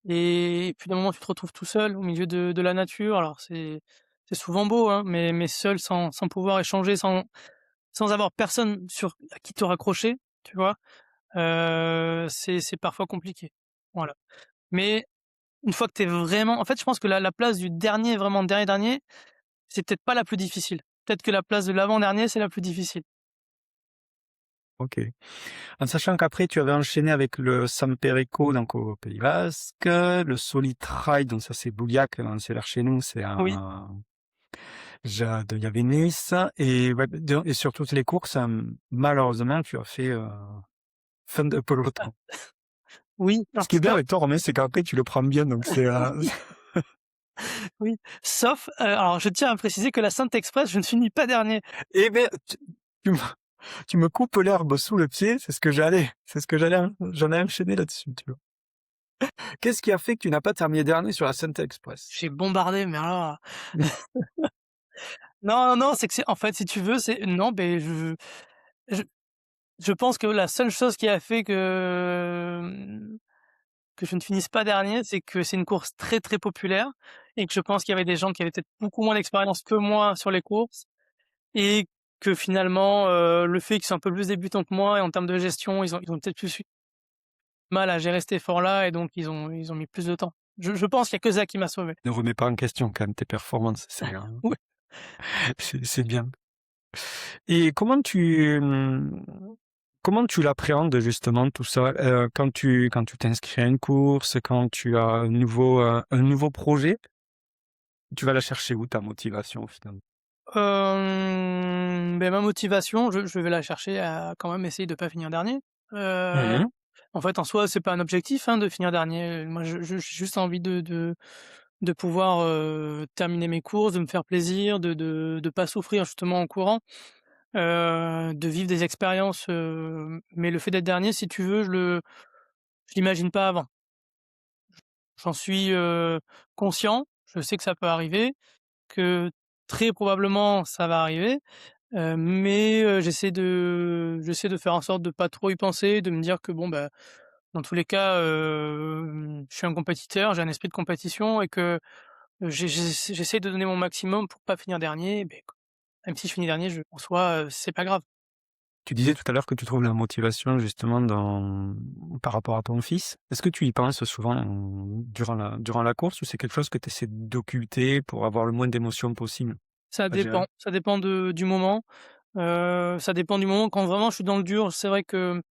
et puis d'un moment, tu te retrouves tout seul au milieu de la nature. Alors c'est souvent beau, hein, mais seul sans pouvoir échanger, sans avoir personne à qui te raccrocher, tu vois? C'est parfois compliqué. Voilà. Mais une fois que tu es vraiment en fait, je pense que la place du dernier, vraiment dernier, c'est peut-être pas la plus difficile. Peut-être que la place de l'avant-dernier, c'est la plus difficile. OK. En sachant qu'après tu avais enchaîné avec le Sampereko donc au Pays Basque, le Solid Ride donc ça c'est Bouliac, hein, c'est vers chez nous, c'est Oui, Jade, il y avait Nice et ouais, et sur toutes les courses, malheureusement tu as fait, fin de peloton. oui, alors Ce qui est bien sauf avec toi Romain, c'est qu'après tu le prends bien donc c'est, oui, oui, sauf, alors je tiens à préciser que la Saint-Express, je ne finis pas dernier. eh beh, tu me tu me coupes l'herbe sous le pied, j'en ai enchaîné là-dessus, tu vois? Qu'est-ce qui a fait que tu n'as pas terminé dernier sur la Sainte Express? J'ai bombardé, mais alors non, non, non, c'est que c'est en fait, si tu veux, c'est non, beh, je je pense que la seule chose qui a fait que je ne finisse pas dernier, c'est que c'est une course très, très populaire et que je pense qu'il y avait des gens qui avaient peut-être beaucoup moins d'expérience que moi sur les courses et que finalement, le fait qu'ils soient un peu plus débutants que moi et en termes de gestion, ils ont peut-être plus eu mal à gérer cet effort-là et donc ils ont mis plus de temps. Je pense qu'il y a que ça qui m'a sauvé. Ne remets pas en question quand même tes performances, Oui. c'est bien. Et comment tu l'appréhendes justement tout ça? Quand tu t'inscris à une course, quand tu as un nouveau projet, tu vas la chercher où ta motivation finalement? Beh, ma motivation, je vais la chercher à quand même essayer de pas finir dernier. Heu, Mmh. En fait, en soi, c'est pas un objectif, hein, de finir dernier. Moi, j'ai juste envie de pouvoir, terminer mes courses, de me faire plaisir, de pas souffrir justement en courant, de vivre des expériences, mais le fait d'être dernier, si tu veux, je l'imagine pas avant. J'en suis, conscient, je sais que ça peut arriver, que très probablement ça va arriver. Mais j'essaie de faire en sorte de pas trop y penser, de me dire que bon, bah, dans tous les cas, je suis un compétiteur, j'ai un esprit de compétition et que j'essaie de donner mon maximum pour pas finir dernier. Beh, même si je finis dernier, en soi, c'est pas grave. Tu disais tout à l'heure que tu trouves la motivation justement par rapport à ton fils. Est-ce que tu y penses souvent durant la course ou c'est quelque chose que tu essaies d'occulter pour avoir le moins d'émotions possible à gérer? Ça dépend du moment, ça dépend du moment. Quand vraiment je suis dans le dur, c'est vrai que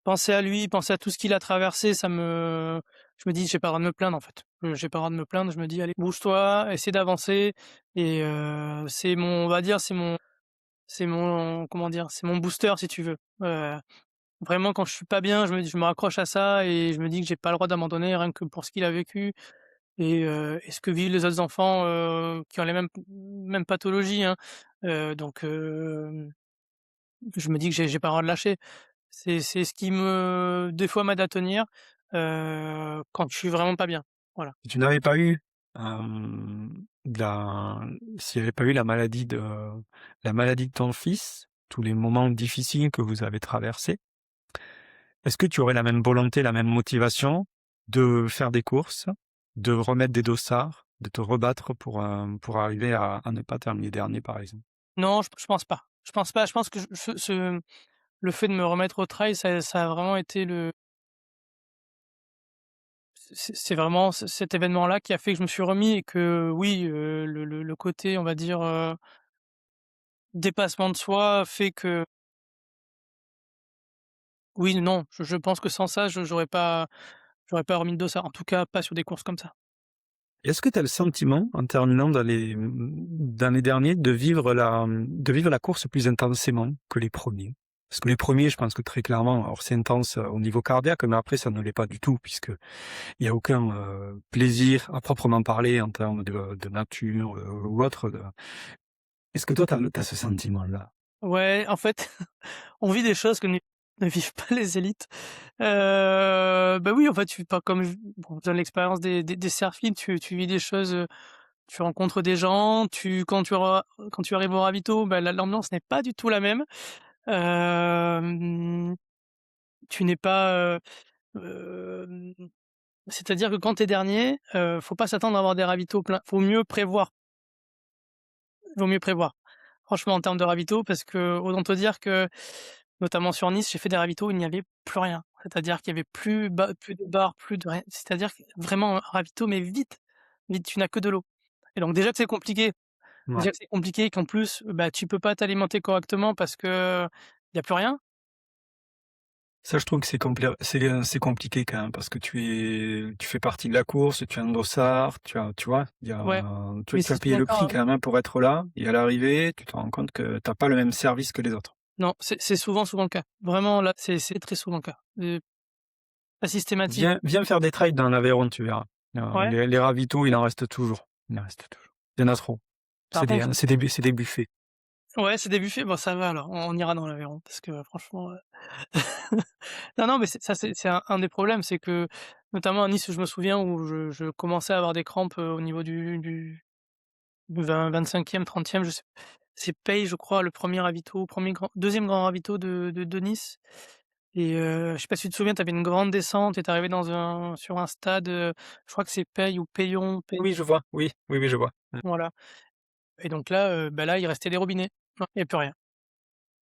penser à lui, penser à tout ce qu'il a traversé, je me dis: «J'ai pas le droit de me plaindre, en fait». J'ai pas le droit de me plaindre, je me dis: «Allez, bouge-toi, essaie d'avancer» et c'est mon on va dire, c'est mon comment dire? C'est mon booster, si tu veux. Vraiment quand je suis pas bien, je me raccroche à ça et je me dis que j'ai pas le droit d'abandonner rien que pour ce qu'il a vécu et ce que vivent les autres enfants, qui ont les mêmes pathologies, hein. Donc je me dis que j'ai pas le droit de lâcher. C'est ce qui des fois m'aide à tenir, quand je suis vraiment pas bien. Voilà. Si tu n'avais pas eu, la s'il n'y avait pas eu la maladie de ton fils, tous les moments difficiles que vous avez traversés, est-ce que tu aurais la même volonté, la même motivation de faire des courses, de remettre des dossards, de te rebattre pour arriver à ne pas terminer dernier, par exemple? Non, je pense pas. Je pense pas. Je pense que le fait de me remettre au trail, ça a vraiment été c'est vraiment cet événement-là qui a fait que je me suis remis et que oui, le côté, on va dire, dépassement de soi fait que oui, non, je pense que sans ça, j'aurais pas remis de dossard. En tout cas, pas sur des courses comme ça. Est-ce que tu as le sentiment, en terminant dans les derniers, de vivre la course plus intensément que les premiers? Parce que les premiers, je pense que très clairement, alors c'est intense au niveau cardiaque, mais après ça ne l'est pas du tout puisque il y a aucun, plaisir à proprement parler en termes de nature, ou autre de est-ce que toi tu as ce sentiment-là? Ouais, en fait, on vit des choses que ne vivent pas les élites. Bah, oui, en fait, tu pas comme je bon, dans l'expérience des surfing, tu vis des choses, tu rencontres des gens, quand tu arrives au ravito, bah, l'ambiance n'est pas du tout la même. Hem, Tu n'es pas, hem, c'est-à-dire que quand tu es dernier, faut pas s'attendre à avoir des ravitaux pleins. Vaut mieux prévoir. Franchement, en termes de ravito, parce que autant te dire que, notamment sur Nice, j'ai fait des ravitaux, il n'y avait plus rien. C'est-à-dire qu'il y avait plus de bar, plus de rien. C'est-à-dire que vraiment un ravito, mais vite, vite, tu n'as que de l'eau et donc Ouais. déjà que c'est compliqué et qu'en plus, bah, tu peux pas t'alimenter correctement parce que il y a plus rien. Ça, je trouve que c'est compliqué quand même parce que tu fais partie de la course, tu as un dossard, tu vois? Il y a Ouais, mais tu c'est as payé souvent le le cas, prix hein. quand même, hein, pour être là et à l'arrivée, tu te rends compte que tu as pas le même service que les autres. Non, c'est souvent le cas. Vraiment là, c'est très souvent le cas, pas systématique. Viens faire des trails dans l'Aveyron, tu verras. Ouais, Les ravitaux, il en reste toujours. Il en reste toujours. Il y en a trop. par contre C'est des buffets. ouais, c'est des buffets, bon ça va alors, on ira dans l'Aveyron parce que franchement, non, non, mais c'est un des problèmes, c'est que notamment à Nice, je me souviens où je commençais à avoir des crampes, au niveau du 25e, 30e, je sais c'est Paye, je crois, le premier ravito, 2e grand ravito de Nice et je sais pas si tu te souviens, tu avais une grande descente et tu arrivais sur un stade, je crois que c'est Paye ou Payon, Oui, je vois. Oui, oui, oui, je vois. Mmh. voilà et donc là, bah, là, il restait des robinets. Non, il y a plus rien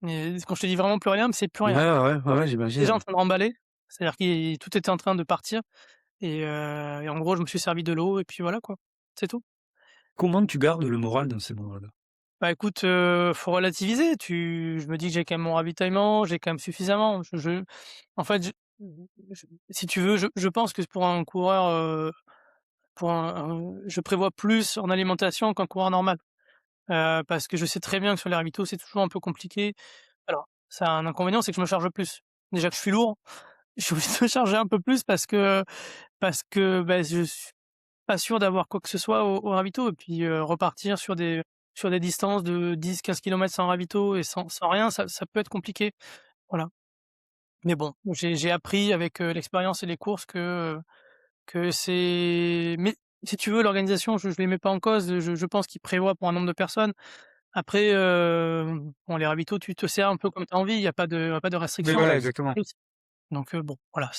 et quand je te dis vraiment plus rien, c'est plus Ouais, rien. ouais, ouais, ouais, Déjà en j'imagine. train de remballer, c'est-à-dire que tout était en train de partir et en gros, je me suis servi de l'eau et puis voilà quoi, c'est tout. Comment tu gardes le moral dans ces moments-là? Bah, écoute, faut relativiser. Je me dis que j'ai quand même mon ravitaillement, j'ai quand même suffisamment. En fait, je si tu veux, je pense que pour un coureur, je prévois plus en alimentation qu'un coureur normal. Parce que je sais très bien que sur les ravitaux, c'est toujours un peu compliqué. Alors, ça a un inconvénient, c'est que je me charge plus. Déjà que je suis lourd, je suis obligé de me charger un peu plus bah, je suis pas sûr d'avoir quoi que ce soit au ravito et puis, repartir sur des distances de 10-15 kilomètres sans ravito et sans rien, ça peut être compliqué, voilà. Mais bon, j'ai appris avec, l'expérience et les courses que c'est mais si tu veux l'organisation, je les mets pas en cause, je pense qu'ils prévoient pour un nombre de personnes. Après, bon les ravitaux, tu te sers un peu comme tu as envie, il y a pas de Oui, restriction. voilà, exactement. Donc, bon, voilà,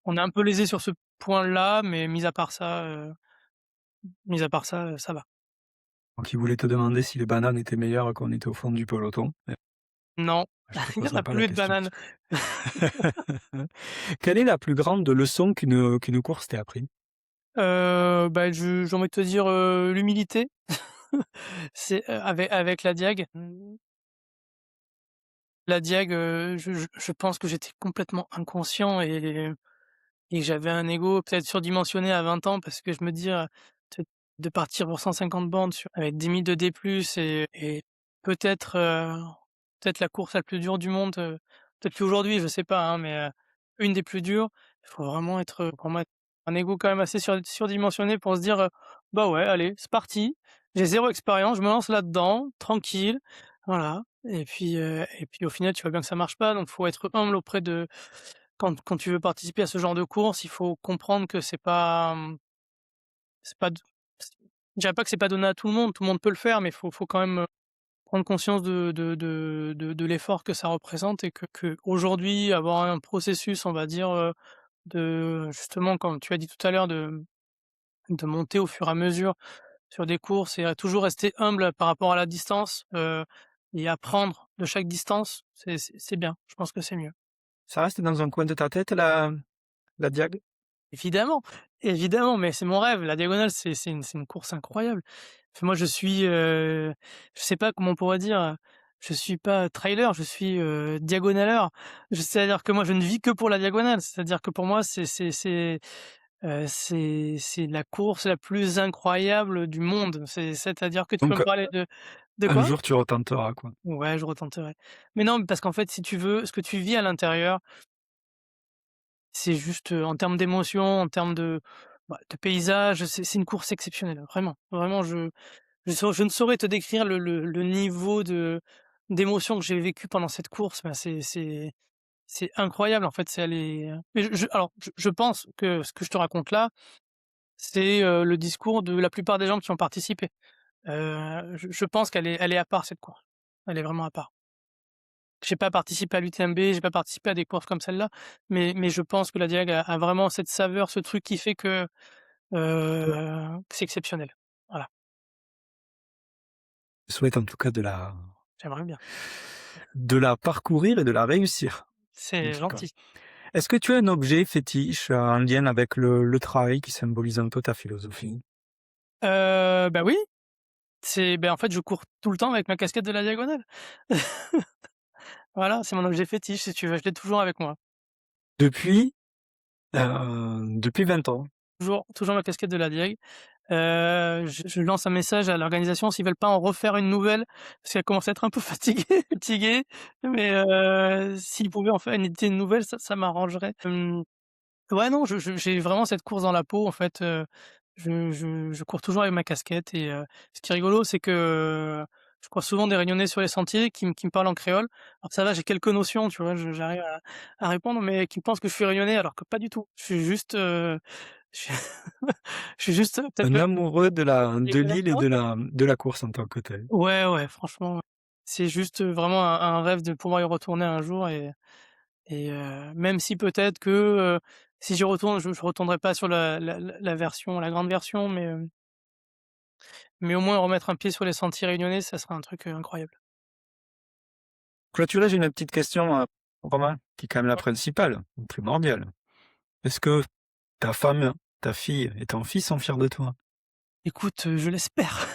on est un peu lésés sur ce point-là, mais mis à part ça, ça va. Donc il voulait te demander si les bananes étaient meilleures quand on était au fond du peloton. Non, Je te il y en poserai a pas plus la eu de question. bananes. Quelle est la plus grande leçon qu'une course t'ait appris? Bah, j'ai envie de te dire, l'humilité. C'est, avec la Diag. La Diag, je pense que j'étais complètement inconscient et que j'avais un ego peut-être surdimensionné à 20 ans parce que je me dis, te de partir pour 150 bornes avec 10 000 de D+ et peut-être, peut-être la course la plus dure du monde, peut-être plus aujourd'hui, je sais pas, hein, mais, une des plus dures. Il faut vraiment être, pour moi, un ego quand même assez surdimensionné pour se dire, «Bah, ouais, allez, c'est parti, j'ai zéro expérience, je me lance là-dedans, tranquille». Voilà et puis au final, tu vois bien que ça marche pas donc faut être humble auprès de quand tu veux participer à ce genre de course, il faut comprendre que c'est pas d c je dirais pas que c'est pas donné à tout le monde peut le faire, mais faut quand même, prendre conscience de l'effort que ça représente et qu'aujourd'hui avoir un processus, on va dire, de justement comme tu as dit tout à l'heure de monter au fur et à mesure sur des courses et à toujours rester humble par rapport à la distance, et apprendre de chaque distance, c'est bien. Je pense que c'est mieux. Ça reste dans un coin de ta tête la Diag? Évidemment, évidemment, mais c'est mon rêve. La diagonale, c'est une course incroyable. Moi, je sais pas comment on pourrait dire, je suis pas trailer, je suis, diagonaleur. C'est-à-dire que moi, je ne vis que pour la diagonale. C'est-à-dire que pour moi, c'est la course la plus incroyable du monde. C'est-à-dire que tu peux Donc, me parler de un quoi? jour tu retenteras, quoi. Ouais, je retenterai. Mais non, parce qu'en fait, si tu veux, ce que tu vis à l'intérieur c'est juste, en termes d'émotion, en termes de paysage, c'est une course exceptionnelle, vraiment. Vraiment, je ne saurais te décrire le niveau d'émotion que j'ai vécu pendant cette course. Bah, c'est incroyable, en fait, c'est aller, mais je pense que ce que je te raconte là, c'est, le discours de la plupart des gens qui ont participé. Je pense elle est à part cette course. Elle est vraiment à part. J'ai pas participé à l'UTMB, j'ai pas participé à des courses comme celle-là, mais je pense que la Diag a vraiment cette saveur, ce truc qui fait que c'est exceptionnel. Voilà, Je souhaite en tout cas j'aimerais bien. de la parcourir et de la réussir. C'est D'accord. gentil. Est-ce que tu as un objet fétiche, en lien avec le travail qui symbolise un peu ta philosophie? Bah, oui, en fait, je cours tout le temps avec ma casquette de la diagonale. Voilà, c'est mon objet fétiche si tu veux, je l'ai toujours avec moi. Depuis, depuis 20 ans. Toujours ma casquette de la diag. Je lance un message à l'organisation s'ils veulent pas en refaire une nouvelle, parce qu'elle commence à être un peu fatiguée, mais s'ils pouvaient en faire une nouvelle, ça m'arrangerait. Ouais, non, j'ai vraiment cette course dans la peau, en fait, je cours toujours avec ma casquette et ce qui est rigolo, c'est que je croise souvent des Réunionnais sur les sentiers qui me parlent en créole. Alors ça va, j'ai quelques notions, tu vois? J'arrive à répondre, mais qui pensent que je suis Réunionnais alors que pas du tout. Je suis juste, je suis je suis juste peut-être Un le amoureux de décalage. l'île et de la course en tant que telle. Ouais, ouais, franchement, ouais. C'est juste, vraiment un rêve de pouvoir y retourner un jour et même si peut-être que, si j'y retourne, je retournerai pas sur la grande version, mais au moins remettre un pied sur les sentiers réunionnais, ça serait un truc, incroyable. Clôturer, j'ai une petite question, Romain, qui est quand même la Ouais. principale, primordiale. Est-ce que ta femme, ta fille et ton fils sont fiers de toi? Écoute, je l'espère.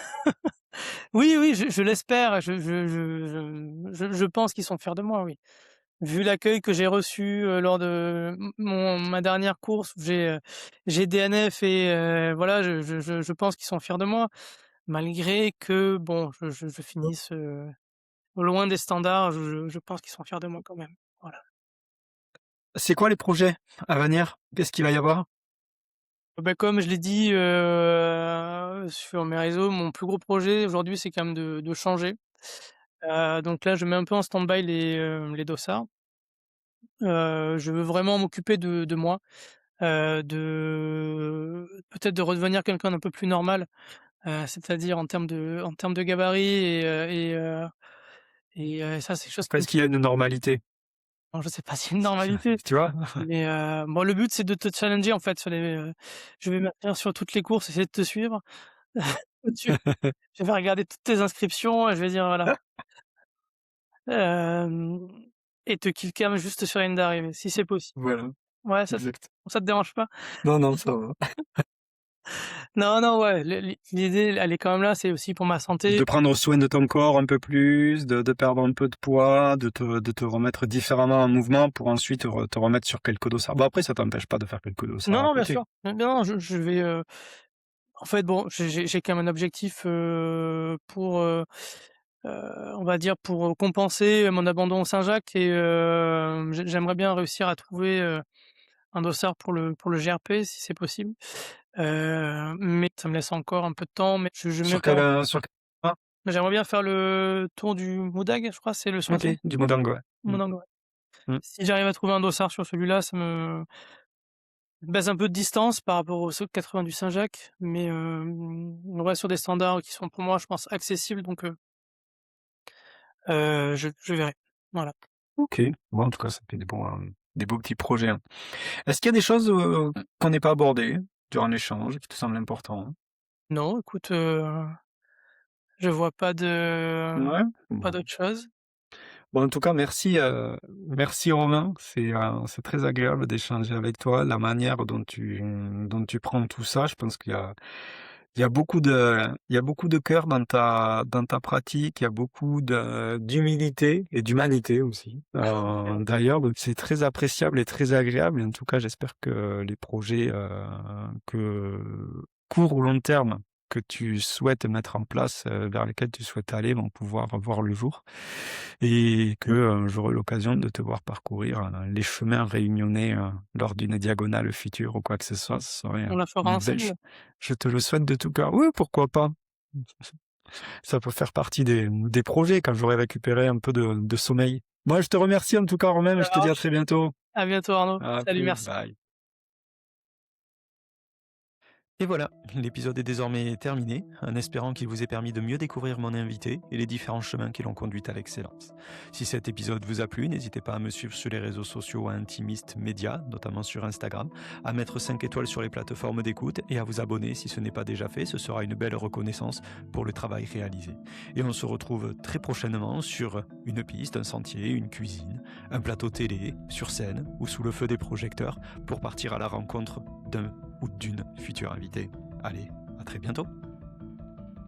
Oui, oui, je l'espère, je pense qu'ils sont fiers de moi, oui. Vu l'accueil que j'ai reçu, lors de ma dernière course, j'ai DNF et voilà, je pense qu'ils sont fiers de moi. Malgré que bon, je finisse, loin des standards, je pense qu'ils sont fiers de moi quand même. Voilà. C'est quoi les projets à venir? Qu'est-ce qu'il va y avoir? Bah, comme je l'ai dit, sur mes réseaux, mon plus gros projet aujourd'hui, c'est quand même de changer. Donc là, je mets un peu en stand-by les dossards. Je veux vraiment m'occuper de moi, de peut-être de redevenir quelqu'un d'un peu plus normal, c'est-à-dire en termes de gabarit et ça, c'est quelque chose qui me Est-ce qu'il y a une normalité? bon, je sais pas si c'est une normalité, Tu vois? mais bon, le but, c'est de te challenger, en fait, je vais m'inscrire sur toutes les courses, essayer de te suivre. Tu Je vais regarder toutes tes inscriptions et je vais dire: «Voilà». Hem et te kill cam juste sur la ligne d'arrivée, si c'est possible. Voilà, Ouais, exact. ça te dérange pas? Non, non, ça va. Non, non, ouais, l'idée, elle est quand même là, c'est aussi pour ma De santé. prendre soin de ton corps un peu plus, de perdre un peu de poids, de te remettre différemment en mouvement pour ensuite te remettre sur quelques dossards. Bon après ça t'empêche pas de faire quelques Non, dossards à non, bien côté. sûr. Non, non, je vais, en fait, bon, j'ai quand même un objectif, pour, on va dire pour, compenser mon abandon au Saint-Jacques et j'aimerais bien réussir à trouver, un dossard pour le GRP si c'est possible. Mais ça me laisse encore un peu de temps, mais je mets quand même. Sur quel ah, Mais j'aimerais bien faire le tour du Moudag, je crois, c'est le OK, sentier? du Modang, ouais. Mmh. Moudag, ouais. Mmh. Si j'arrive à trouver un dossard sur celui-là, ça me baisse un peu de distance par rapport aux autres 80 du Saint-Jacques, mais on reste sur des standards qui sont pour moi, je pense, accessibles donc je verrai. Voilà. OK. Bon en tout cas ça fait des beaux petits projets, hein. Est-ce qu'il y a des choses, qu'on n'ait pas abordées durant l'échange qui te semblent importants? Non, écoute, je vois Ouais? pas Bon. d'autre chose. Bon, en tout cas, merci, merci Romain. C'est très agréable d'échanger avec toi. La manière dont tu prends tout ça, je pense qu'il y a beaucoup de cœur dans ta pratique. Il y a beaucoup d'humilité et d'humanité aussi. D'ailleurs, donc c'est très appréciable et très agréable. Et en tout cas, j'espère que les projets que court ou long terme que tu souhaites mettre en place, vers lesquels tu souhaites aller, vont pouvoir voir le jour et que, j'aurai l'occasion de te voir parcourir, les chemins réunionnais, lors d'une diagonale future ou quoi que ce soit. Ce serait, On la fera une belle ch ensemble? je te le souhaite de tout cœur. Oui, pourquoi pas? Ça peut faire partie des projets quand j'aurai récupéré un peu de sommeil. Moi, je te remercie en tout cas Romain et Ça je te dis à très marche. bientôt. À bientôt Arnaud. À Salut, plus, merci. bye. Et voilà, l'épisode est désormais terminé, en espérant qu'il vous ait permis de mieux découvrir mon invité et les différents chemins qui l'ont conduit à l'excellence. Si cet épisode vous a plu, n'hésitez pas à me suivre sur les réseaux sociaux à Intimiste Média, notamment sur Instagram, à mettre 5 étoiles sur les plateformes d'écoute et à vous abonner si ce n'est pas déjà fait, ce sera une belle reconnaissance pour le travail réalisé. Et on se retrouve très prochainement sur une piste, un sentier, une cuisine, un plateau télé, sur scène ou sous le feu des projecteurs pour partir à la rencontre d'un ou d'une future invitée. Allez, à très bientôt.